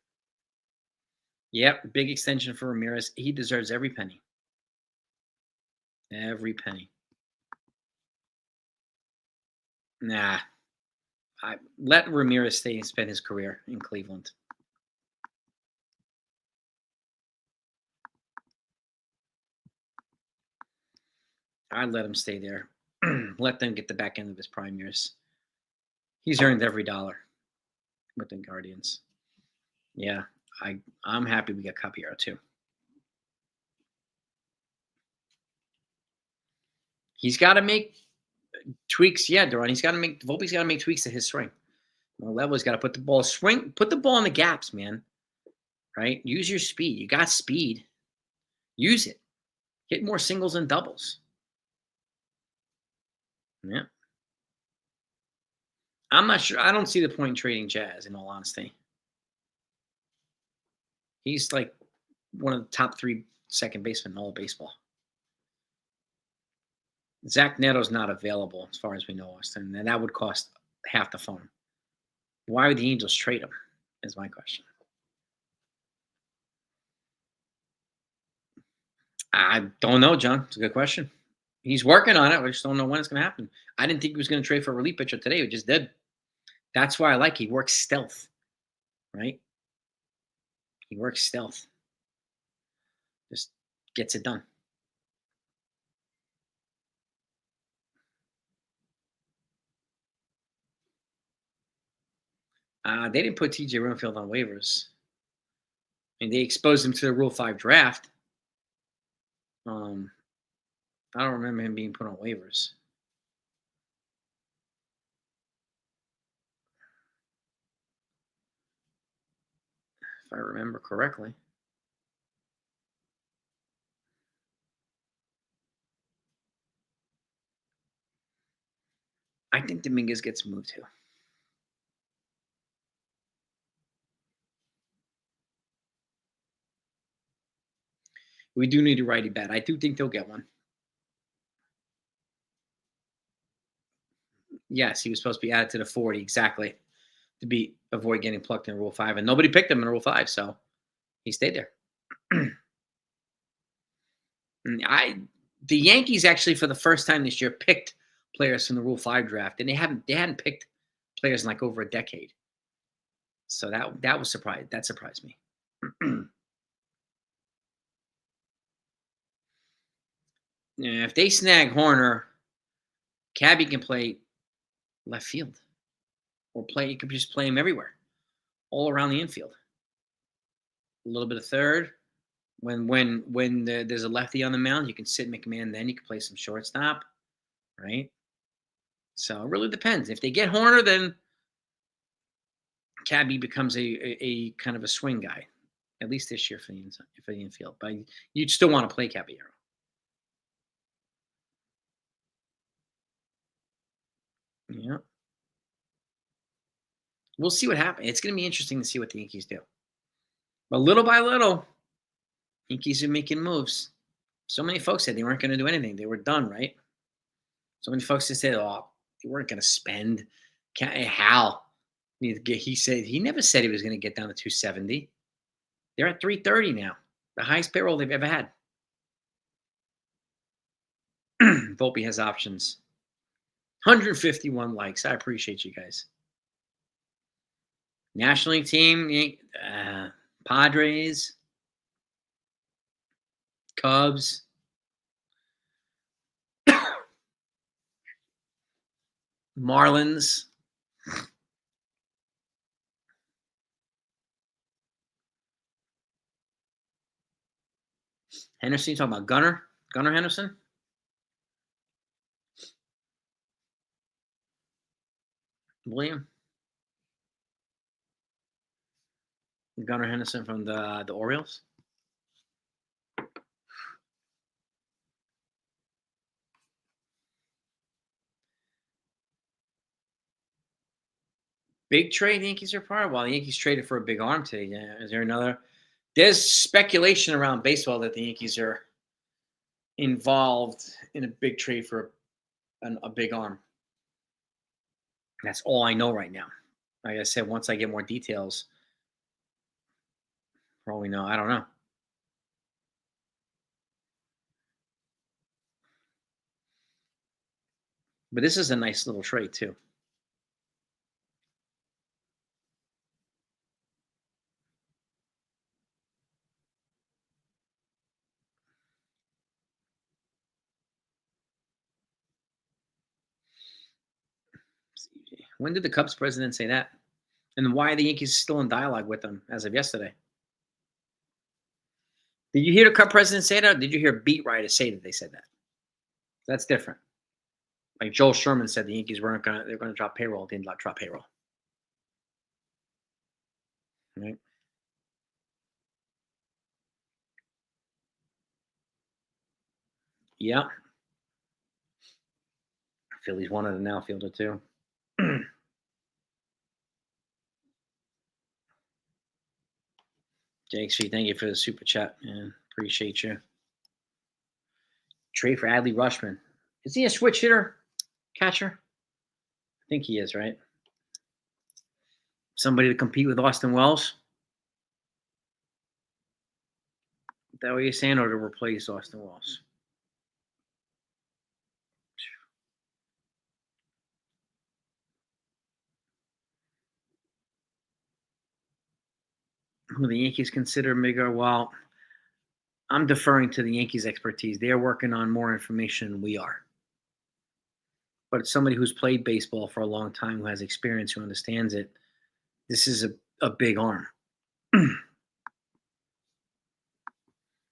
Yep, big extension for Ramirez. He deserves every penny. Every penny. Nah. Let Ramirez stay and spend his career in Cleveland. I'd let him stay there. Let them get the back end of his prime years. He's earned every dollar with the Guardians. Yeah, I'm happy we got Caballero too. He's got to make tweaks. Yeah, Duran. Volpe's got to make tweaks to his swing. Level's got to put the ball in the gaps, man. Right? Use your speed. You got speed. Use it. Hit more singles and doubles. Yeah. I'm not sure. I don't see the point in trading Jazz, in all honesty. He's like one of the top 3 second basemen in all of baseball. Zach Neto's not available, as far as we know, Austin, and that would cost half the phone. Why would the Angels trade him, is my question. I don't know, John. It's a good question. He's working on it. We just don't know when it's going to happen. I didn't think he was going to trade for a relief pitcher today. He just did. That's why I like he works stealth, right? He works stealth. Just gets it done. They didn't put TJ Renfield on waivers. I mean, they exposed him to the Rule 5 draft. I don't remember him being put on waivers. If I remember correctly. I think Dominguez gets moved too. We do need a righty bat. I do think they'll get one. Yes, he was supposed to be added to the 40, exactly, to avoid getting plucked in Rule 5. And nobody picked him in Rule 5, so he stayed there. The Yankees actually, for the first time this year, picked players from the Rule 5 draft, and they hadn't picked players in like over a decade. So that was surprised. That surprised me. If they snag Horner, Cabby can play left field, or you could just play him everywhere, all around the infield. A little bit of third. When there's a lefty on the mound, you can sit McMahon. Then you can play some shortstop, right? So it really depends. If they get Horner, then Cabby becomes a kind of a swing guy, at least this year for the infield. But you'd still want to play Caballero. Yeah. We'll see what happens. It's going to be interesting to see what the Yankees do. But little by little, Yankees are making moves. So many folks said they weren't going to do anything. They were done, right? So many folks just said, "Oh, they weren't going to spend." How? He said he never said he was going to get down to 270. They're at 330 now, the highest payroll they've ever had. Volpe has options. 151 likes. I appreciate you guys. National League team, Padres, Cubs. Marlins. Henderson, you talking about Gunnar? Gunnar Henderson? William? Gunnar Henderson from the Orioles? Big trade the Yankees are part of? Well, the Yankees traded for a big arm today. Yeah. Is there another? There's speculation around baseball that the Yankees are involved in a big trade for a big arm. That's all I know right now. Like I said, once I get more details, for all we know, I don't know. But this is a nice little trade too. When did the Cubs president say that? And why are the Yankees still in dialogue with them as of yesterday? Did you hear the Cubs president say that? Or did you hear a beat writer say that they said that? That's different. Like Joel Sherman said, the Yankees they're going to drop payroll. They didn't drop payroll. Right? Yeah. Phillies wanted an outfielder too. Jake Street, thank you for the super chat, man. Appreciate you. Trade for Adley Rushman. Is he a switch hitter, catcher? I think he is, right? Somebody to compete with Austin Wells? Is that what you're saying, or to replace Austin Wells? Who the Yankees consider bigger? Well, I'm deferring to the Yankees' expertise. They're working on more information than we are. But somebody who's played baseball for a long time, who has experience, who understands it, this is a big arm.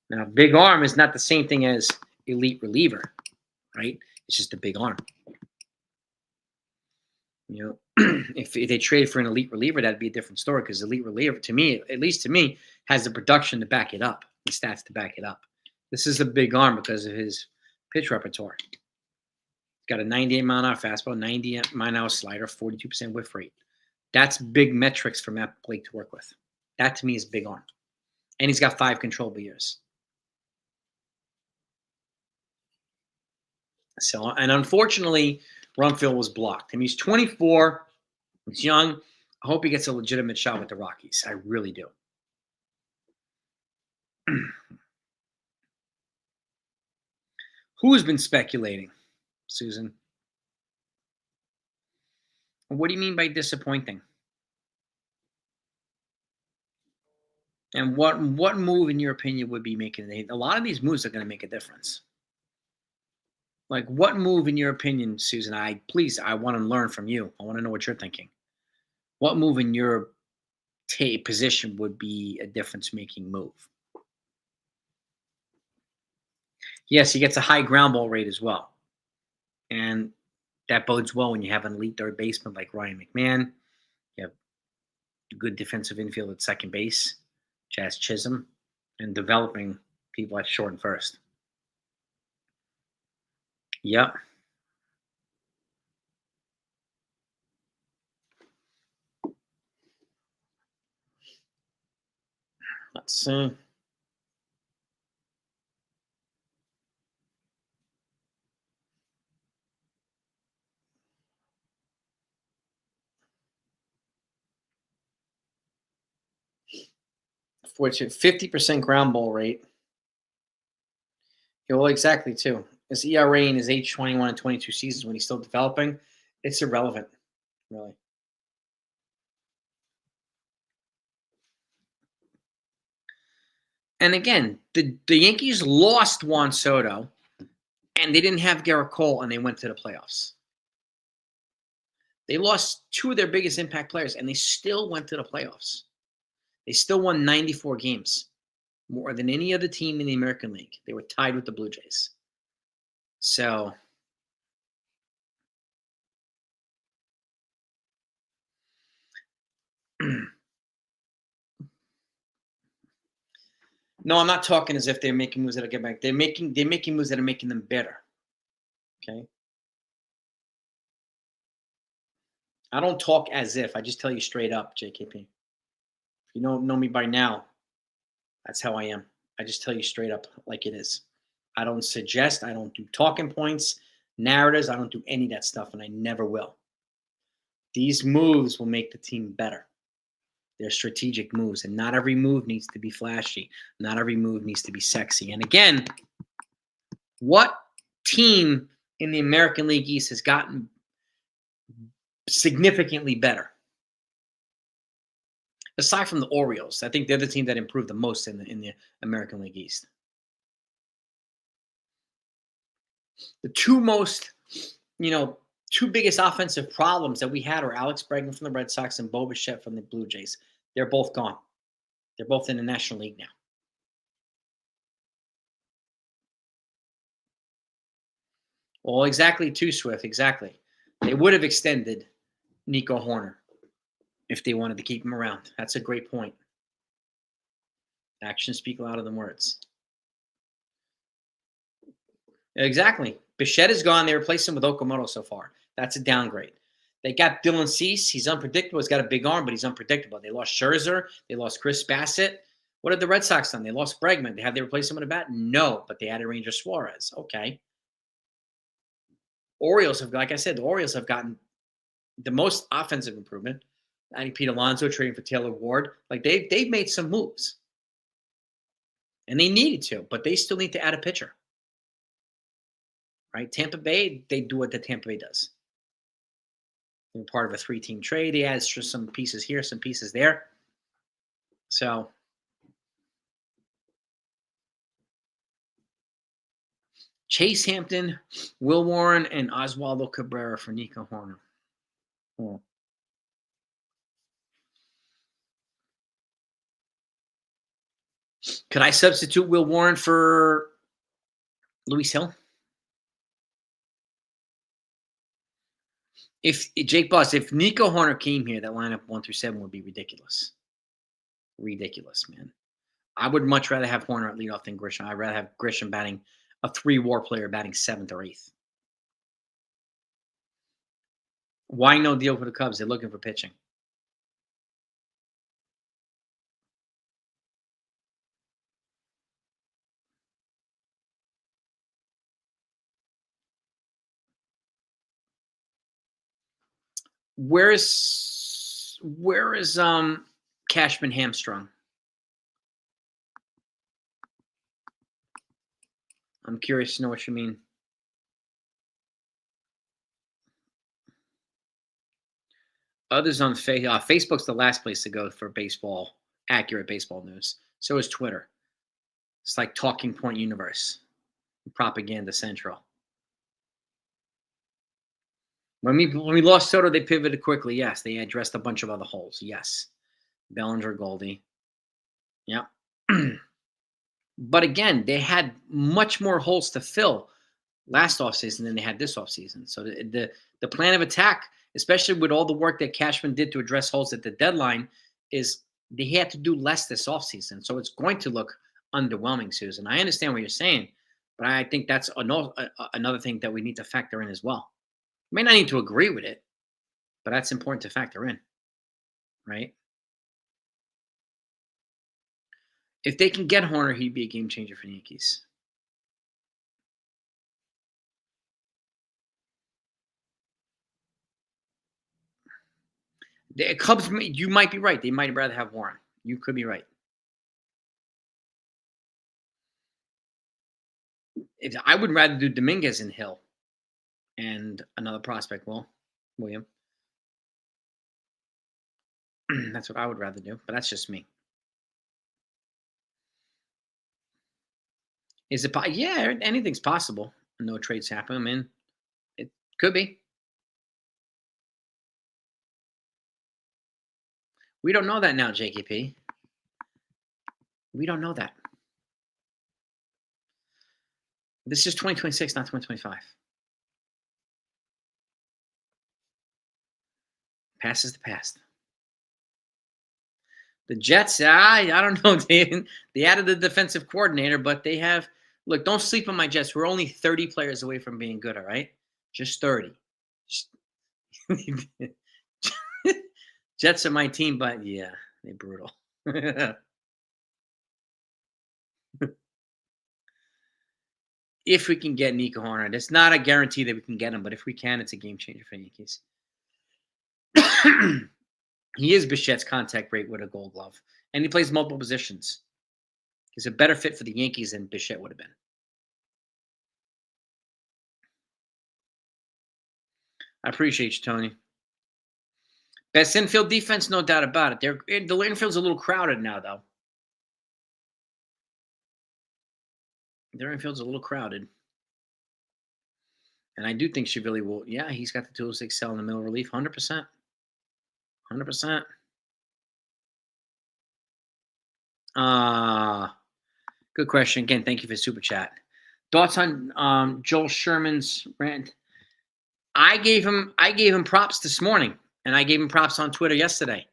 Now, big arm is not the same thing as elite reliever, right? It's just a big arm. You know, if they trade for an elite reliever, that'd be a different story because elite reliever, to me, at least to me, has the production to back it up, the stats to back it up. This is a big arm because of his pitch repertoire. Got a 98 mile an hour fastball, 90 mile an hour slider, 42% whiff rate. That's big metrics for Matt Blake to work with. That to me is big arm. And he's got 5 controllable years. So, and unfortunately, Rumfield was blocked. I mean, he's 24. He's young. I hope he gets a legitimate shot with the Rockies. I really do. Who's been speculating, Susan? What do you mean by disappointing? And what move, in your opinion, would be making a lot of these moves are going to make a difference? Like, what move, in your opinion, Susan? I want to learn from you. I want to know what you're thinking. What move in your position would be a difference-making move? Yes, he gets a high ground ball rate as well, and that bodes well when you have an elite third baseman like Ryan McMahon. You have good defensive infield at second base, Jazz Chisholm, and developing people at short and first. Yep. Let's see. Fortunate 50% ground ball rate. Yeah, well, exactly too. His ERA in his age 21 and 22 seasons when he's still developing, it's irrelevant, really. And again, the Yankees lost Juan Soto, and they didn't have Garrett Cole, and they went to the playoffs. They lost 2 of their biggest impact players, and they still went to the playoffs. They still won 94 games. more than any other team in the American League. They were tied with the Blue Jays. So no, I'm not talking as if they're making moves that'll get back. They're making moves that are making them better. Okay. I don't talk as if. I just tell you straight up, JKP. If you don't know me by now, that's how I am. I just tell you straight up like it is. I don't suggest. I don't do talking points, narratives. I don't do any of that stuff, and I never will. These moves will make the team better. They're strategic moves, and not every move needs to be flashy. Not every move needs to be sexy. And again, what team in the American League East has gotten significantly better? Aside from the Orioles, I think they're the team that improved the most in the American League East. The two most, two biggest offensive problems that we had are Alex Bregman from the Red Sox and Bo Bichette from the Blue Jays. They're both gone. They're both in the National League now. Well, exactly, too, Swift. Exactly. They would have extended Nico Horner if they wanted to keep him around. That's a great point. Actions speak louder than words. Exactly. Bichette is gone. They replaced him with Okamoto so far. That's a downgrade. They got Dylan Cease. He's unpredictable. He's got a big arm, but he's unpredictable. They lost Scherzer. They lost Chris Bassett. What did the Red Sox done? They lost Bregman. Have they replaced him with a bat? No, but they added Ranger Suarez. Okay. Orioles have, like I said, the Orioles have gotten the most offensive improvement. Adding Pete Alonso, trading for Taylor Ward. Like they've made some moves. And they needed to, but they still need to add a pitcher. Right? Tampa Bay, they do what the Tampa Bay does. They're part of a 3-team trade. They add some pieces here, some pieces there. So Chase Hampton, Will Warren, and Oswaldo Cabrera for Nico Horner. Could I substitute Will Warren for Luis Hill? If Jake Boss, if Nico Horner came here, that lineup 1 through 7 would be ridiculous. Ridiculous, man. I would much rather have Horner at leadoff than Grisham. I'd rather have Grisham batting a 3-WAR player batting 7th or 8th. Why no deal for the Cubs? They're looking for pitching. Where is Cashman hamstrung? I'm curious to know what you mean. Others on Facebook's the last place to go for baseball, accurate baseball news. So is Twitter. It's like Talking Point Universe, Propaganda Central. When we lost Soto, they pivoted quickly. Yes, they addressed a bunch of other holes. Yes, Bellinger, Goldie. Yep. But again, they had much more holes to fill last offseason than they had this offseason. So the plan of attack, especially with all the work that Cashman did to address holes at the deadline, is they had to do less this offseason. So it's going to look underwhelming, Susan. I understand what you're saying, but I think that's another thing that we need to factor in as well. You may not need to agree with it, but that's important to factor in, right? If they can get Horner, he'd be a game changer for the Yankees. The Cubs, you might be right. They might rather have Warren. You could be right. I would rather do Dominguez and Hill and another prospect, William. That's what I would rather do, but that's just me. Is it? Yeah, anything's possible. No trades happen. I mean, it could be. We don't know that now, JKP. We don't know that. This is 2026, not 2025. Past is the past. The Jets, I don't know. They added the defensive coordinator, but they have – look, don't sleep on my Jets. We're only 30 players away from being good, all right? Just 30. Jets are my team, but, yeah, they're brutal. If we can get Nico Horner. It's not a guarantee that we can get him, but if we can, it's a game changer for the Yankees. He is Bichette's contact rate with a Gold Glove, and he plays multiple positions. He's a better fit for the Yankees than Bichette would have been. I appreciate you, Tony. Best infield defense, no doubt about it. The infield's a little crowded now, though. Their infield's a little crowded. And I do think Shivili will, yeah, he's got the tools to excel in the middle relief, 100%. 100%. Good question. Again, thank you for the super chat. Thoughts on Joel Sherman's rant? I gave him props this morning, and I gave him props on Twitter yesterday.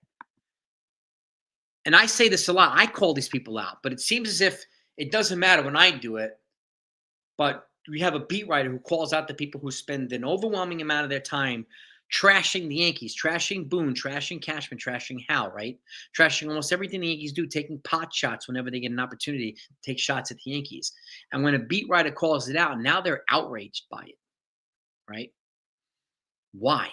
And I say this a lot. I call these people out, but it seems as if it doesn't matter when I do it. But we have a beat writer who calls out the people who spend an overwhelming amount of their time trashing the Yankees, trashing Boone, trashing Cashman, trashing Hal, right? Trashing almost everything the Yankees do, taking pot shots whenever they get an opportunity to take shots at the Yankees. And when a beat writer calls it out, now they're outraged by it, right? Why?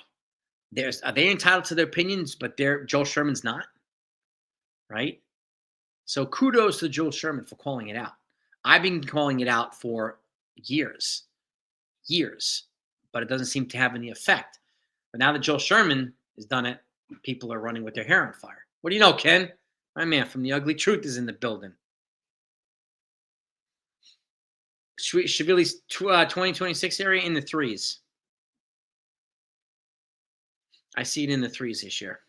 Are they entitled to their opinions, but Joel Sherman's not, right? So kudos to Joel Sherman for calling it out. I've been calling it out for years, but it doesn't seem to have any effect. But now that Joel Sherman has done it, people are running with their hair on fire. What do you know, Ken? My man from The Ugly Truth is in the building. Shivili's 2026 area in the threes. I see it in the threes this year.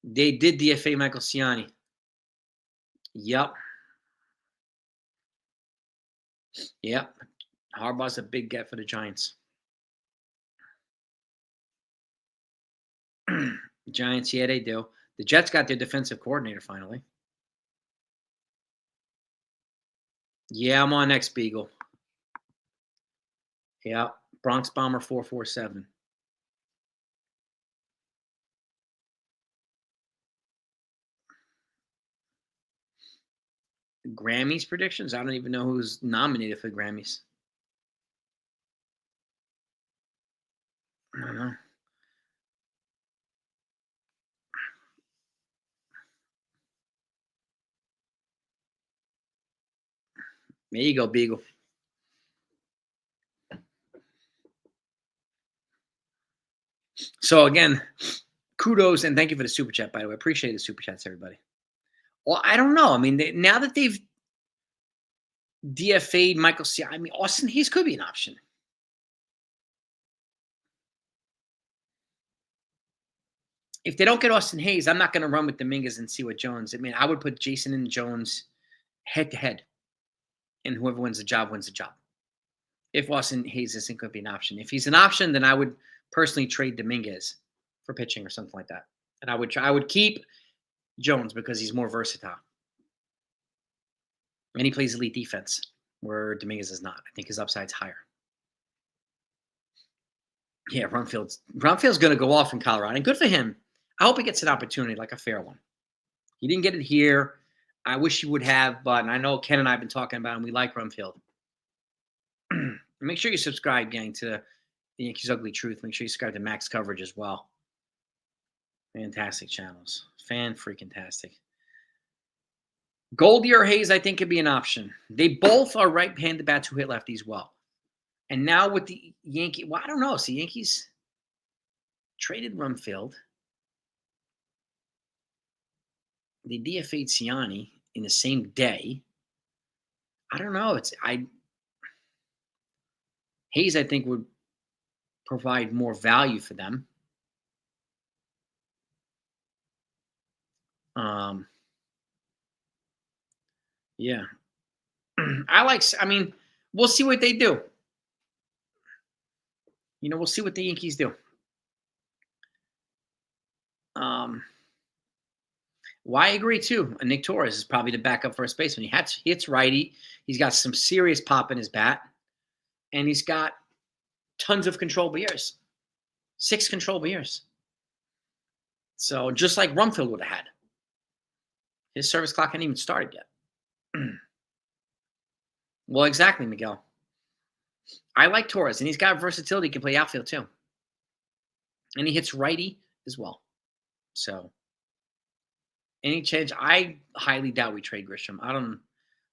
They did DFA Michael Ciani. Yep. Harbaugh's a big get for the Giants. Giants, yeah, they do. The Jets got their defensive coordinator finally. Yeah, I'm on next, Beagle. Yeah, Bronx Bomber 447. Grammys predictions? I don't even know who's nominated for Grammys. I don't know. There you go, Beagle. So again, kudos and thank you for the super chat, by the way. Appreciate the super chats, everybody. Well, I don't know. I mean, now that they've DFA'd Michael C. I mean, Austin Hayes could be an option. If they don't get Austin Hayes, I'm not going to run with Dominguez and see what Jones. I mean, I would put Jason and Jones head to head, and whoever wins the job wins the job. If Austin Hayes isn't going to be an option, if he's an option, then I would personally trade Dominguez for pitching or something like that, and I would keep Jones because he's more versatile, and he plays elite defense where Dominguez is not. I think his upside's higher. Yeah, Rumfield's going to go off in Colorado, and good for him. I hope he gets an opportunity, like a fair one. He didn't get it here. I wish he would have, but I know Ken and I have been talking about him. We like Rumfield. Make sure you subscribe, gang, to the Yankees Ugly Truth. Make sure you subscribe to Max Coverage as well. Fantastic channels. Fan-freaking-tastic. Goldie or Hayes, I think, could be an option. They both are right-handed bats who hit lefties well. And now with the Yankees, well, I don't know. See, Yankees traded Rumfield. They DFA'd Ciani in the same day. I don't know. Hayes, I think, would provide more value for them. Yeah. I mean, we'll see what they do. We'll see what the Yankees do. Well, I agree too. Nick Torres is probably the backup first baseman. Hits righty. He's got some serious pop in his bat, and he's got tons of controllable years. 6 controllable years. So just like Rumfield would have had. His service clock hadn't even started yet. Well, exactly, Miguel. I like Torres, and he's got versatility. He can play outfield too. And he hits righty as well. So any change, I highly doubt we trade Grisham. I don't know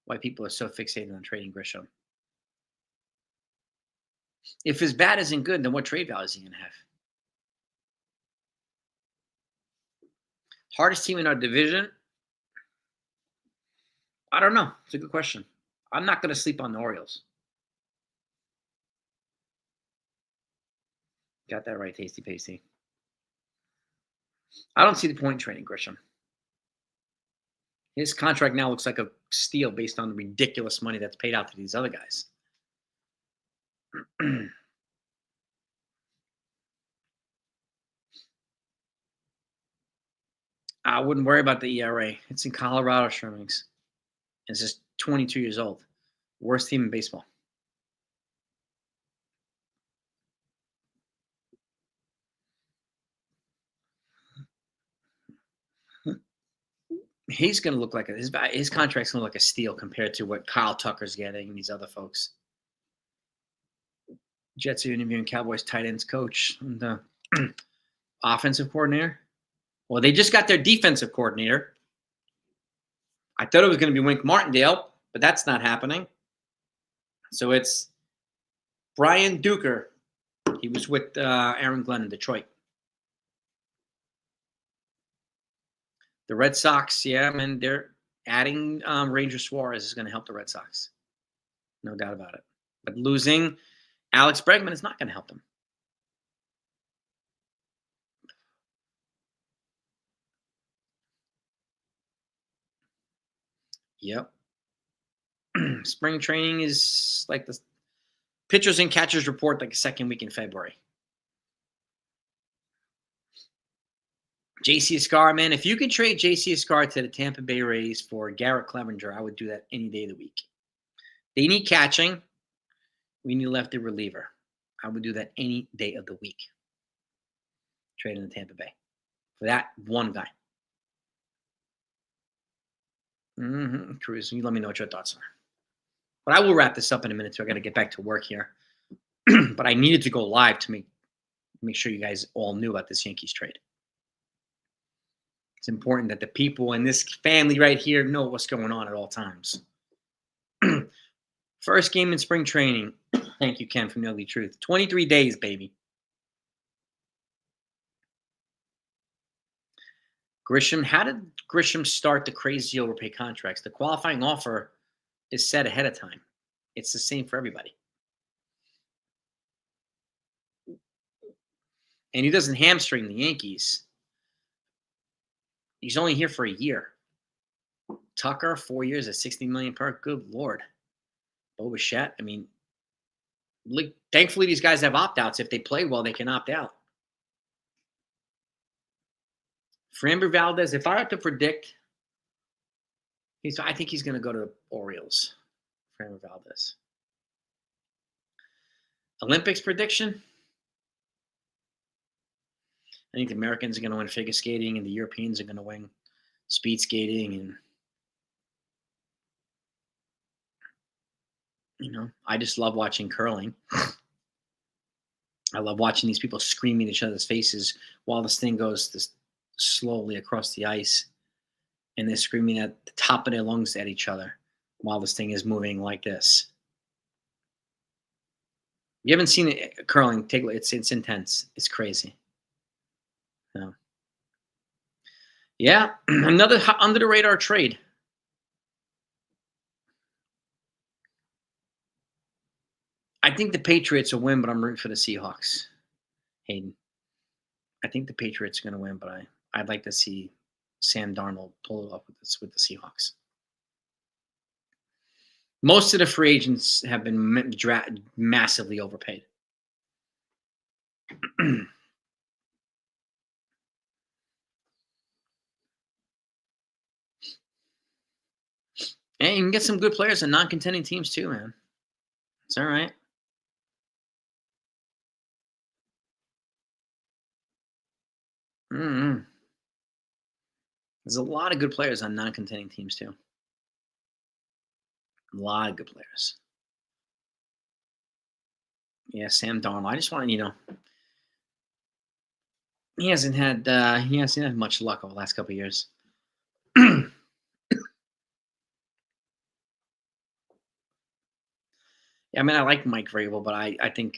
why people are so fixated on trading Grisham. If his bat isn't good, then what trade value is he going to have? Hardest team in our division? I don't know. It's a good question. I'm not going to sleep on the Orioles. Got that right, Tasty Pasty. I don't see the point in trading Grisham. His contract now looks like a steal based on the ridiculous money that's paid out to these other guys. I wouldn't worry about the ERA. It's in Colorado Springs. It's just 22 years old. Worst team in baseball. He's going to look like his contract's going to look like a steal compared to what Kyle Tucker's getting and these other folks. Jets are interviewing Cowboys tight ends coach and the offensive coordinator. Well, they just got their defensive coordinator. I thought it was going to be Wink Martindale, but that's not happening. So it's Brian Duker. He was with Aaron Glenn in Detroit. The Red Sox, yeah, man, they're adding Ranger Suarez is going to help the Red Sox. No doubt about it. But losing Alex Bregman is not going to help them. Yep. Spring training is like the pitchers and catchers report like the second week in February. JC Escar, man, if you could trade JC Escar to the Tampa Bay Rays for Garrett Clevenger, I would do that any day of the week. They need catching. We need a lefty reliever. I would do that any day of the week. Trade in the Tampa Bay for that one guy. Cruz, you let me know what your thoughts are. But I will wrap this up in a minute, so I got to get back to work here. But I needed to go live to make sure you guys all knew about this Yankees trade. It's important that the people in this family right here know what's going on at all times. First game in spring training. Thank you, Ken, from the Ugly Truth. 23 days, baby. Grisham, how did Grisham start the crazy overpay contracts? The qualifying offer is set ahead of time. It's the same for everybody. And he doesn't hamstring the Yankees. He's only here for a year. Tucker, 4 years at $60 million per. Good Lord. Bo Bichette, I mean, thankfully these guys have opt-outs. If they play well, they can opt out. Framber Valdez, if I had to predict, I think he's going to go to the Orioles. Framber Valdez. Olympics prediction? I think the Americans are going to win figure skating and the Europeans are going to win speed skating. And, I just love watching curling. I love watching these people screaming in each other's faces while this thing goes this slowly across the ice. And they're screaming at the top of their lungs at each other while this thing is moving like this. You haven't seen it curling. It's intense. It's crazy. No. Yeah, another under the radar trade. I think the Patriots will win, but I'm rooting for the Seahawks. Hayden, I think the Patriots are going to win, but I'd like to see Sam Darnold pull it up with the Seahawks. Most of the free agents have been massively overpaid. And you can get some good players in non-contending teams too, man. It's all right. Mm-hmm. There's a lot of good players on non-contending teams too. A lot of good players. Yeah, Sam Darnold. I just want he hasn't had much luck over the last couple of years. Yeah, I mean, I like Mike Vrabel, but I think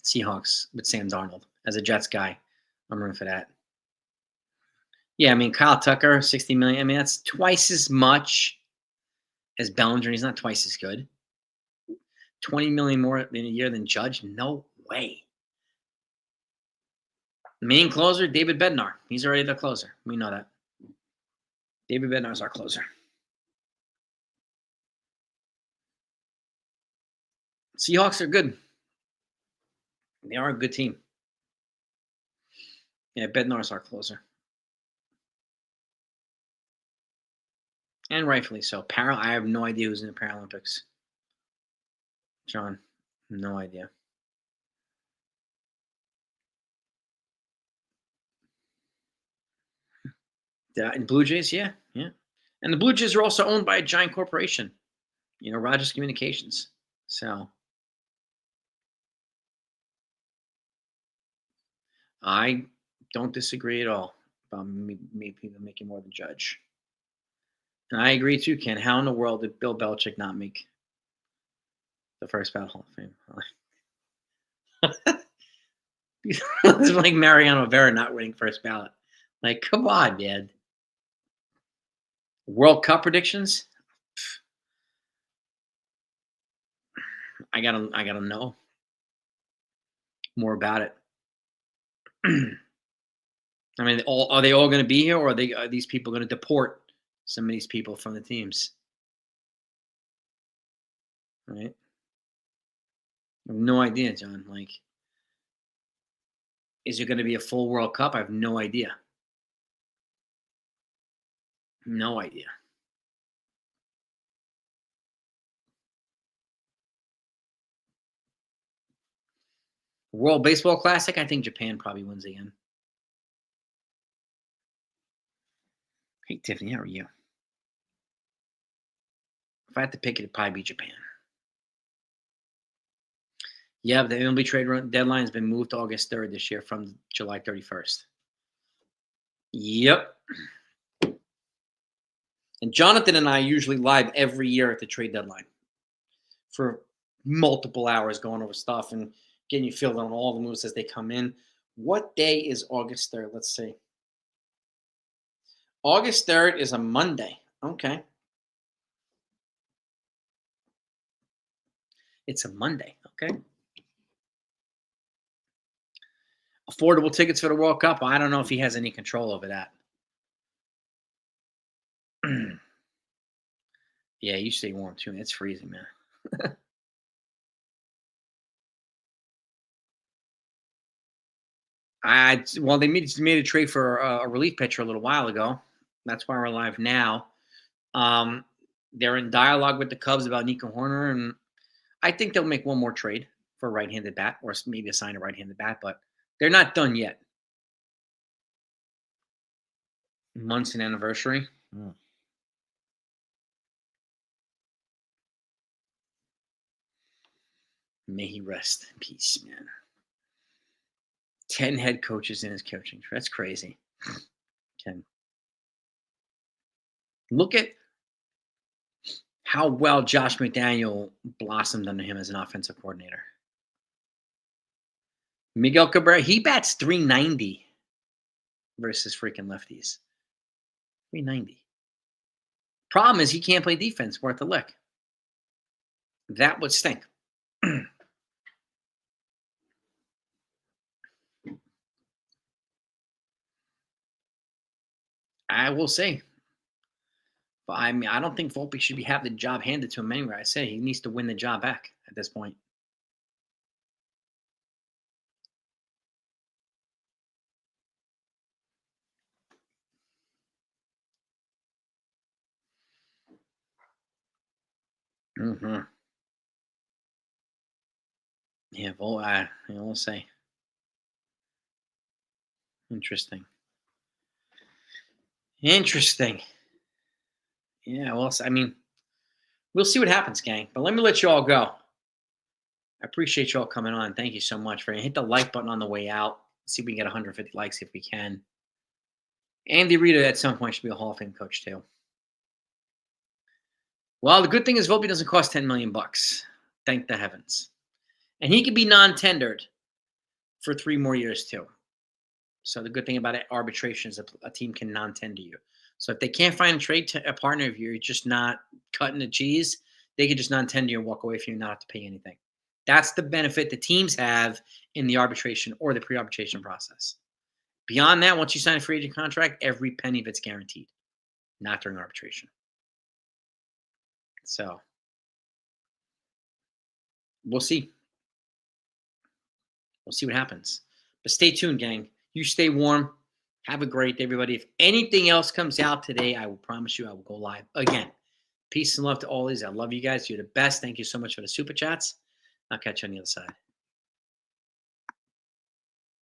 Seahawks with Sam Darnold as a Jets guy, I'm rooting for that. Yeah, I mean, Kyle Tucker, $60 million. I mean, that's twice as much as Bellinger. He's not twice as good. $20 million more in a year than Judge? No way. Main closer, David Bednar. He's already the closer. We know that. David Bednar's our closer. Seahawks are good. They are a good team. Yeah, Bednar's our closer. And rightfully so. I have no idea who's in the Paralympics. John, no idea. And Blue Jays, yeah. And the Blue Jays are also owned by a giant corporation, Rogers Communications. So I don't disagree at all about people making more than Judge. And I agree too, Ken. How in the world did Bill Belichick not make the first ballot Hall of Fame? It's like Mariano Rivera not winning first ballot. Like, come on, man. World Cup predictions? I gotta know more about it. I mean, are they all going to be here, or are these people going to deport some of these people from the teams? Right? I have no idea, John. Like, is it going to be a full World Cup? I have no idea. No idea. World Baseball Classic, I think Japan probably wins again. Hey, Tiffany, how are you? If I had to pick it, it'd probably be Japan. Yeah, the MLB trade deadline has been moved to August 3rd this year from July 31st. Yep. And Jonathan and I usually live every year at the trade deadline for multiple hours going over stuff and getting you filled on all the moves as they come in. What day is August 3rd? Let's see. August 3rd is a Monday. Okay. It's a Monday. Okay. Affordable tickets for the World Cup. I don't know if he has any control over that. Yeah, you stay warm too. It's freezing, man. They made a trade for a relief pitcher a little while ago. That's why we're live now. They're in dialogue with the Cubs about Nico Horner, and I think they'll make one more trade for a right-handed bat, or maybe assign a right-handed bat, but they're not done yet. Months and anniversary. May he rest in peace, man. 10 head coaches in his coaching. That's crazy. 10. Look at how well Josh McDaniel blossomed under him as an offensive coordinator. Miguel Cabrera, he bats 390 versus freaking lefties. 390. Problem is he can't play defense worth a lick. That would stink. I will say, But I mean, I don't think Volpe should have the job handed to him anyway. I say he needs to win the job back at this point. Mm-hmm. Yeah, we'll say. Interesting. Interesting. Yeah, well, I mean, we'll see what happens, gang. But let me let you all go. I appreciate you all coming on. Thank you so much for hit the like button on the way out. See if we can get 150 likes if we can. Andy Reid at some point should be a Hall of Fame coach too. Well, the good thing is Volpe doesn't cost 10 million bucks. Thank the heavens. And he could be non-tendered for 3 more years too. So the good thing about it, arbitration is a team can non-tender you. So if they can't find a partner, if you're just not cutting the cheese, they can just non-tender you and walk away from you and not have to pay anything. That's the benefit the teams have in the arbitration or the pre-arbitration process. Beyond that, once you sign a free agent contract, every penny of it's guaranteed, not during arbitration. So we'll see. We'll see what happens. But stay tuned, gang. You stay warm. Have a great day, everybody. If anything else comes out today, I will promise you I will go live again. Peace and love to all these. I love you guys. You're the best. Thank you so much for the super chats. I'll catch you on the other side.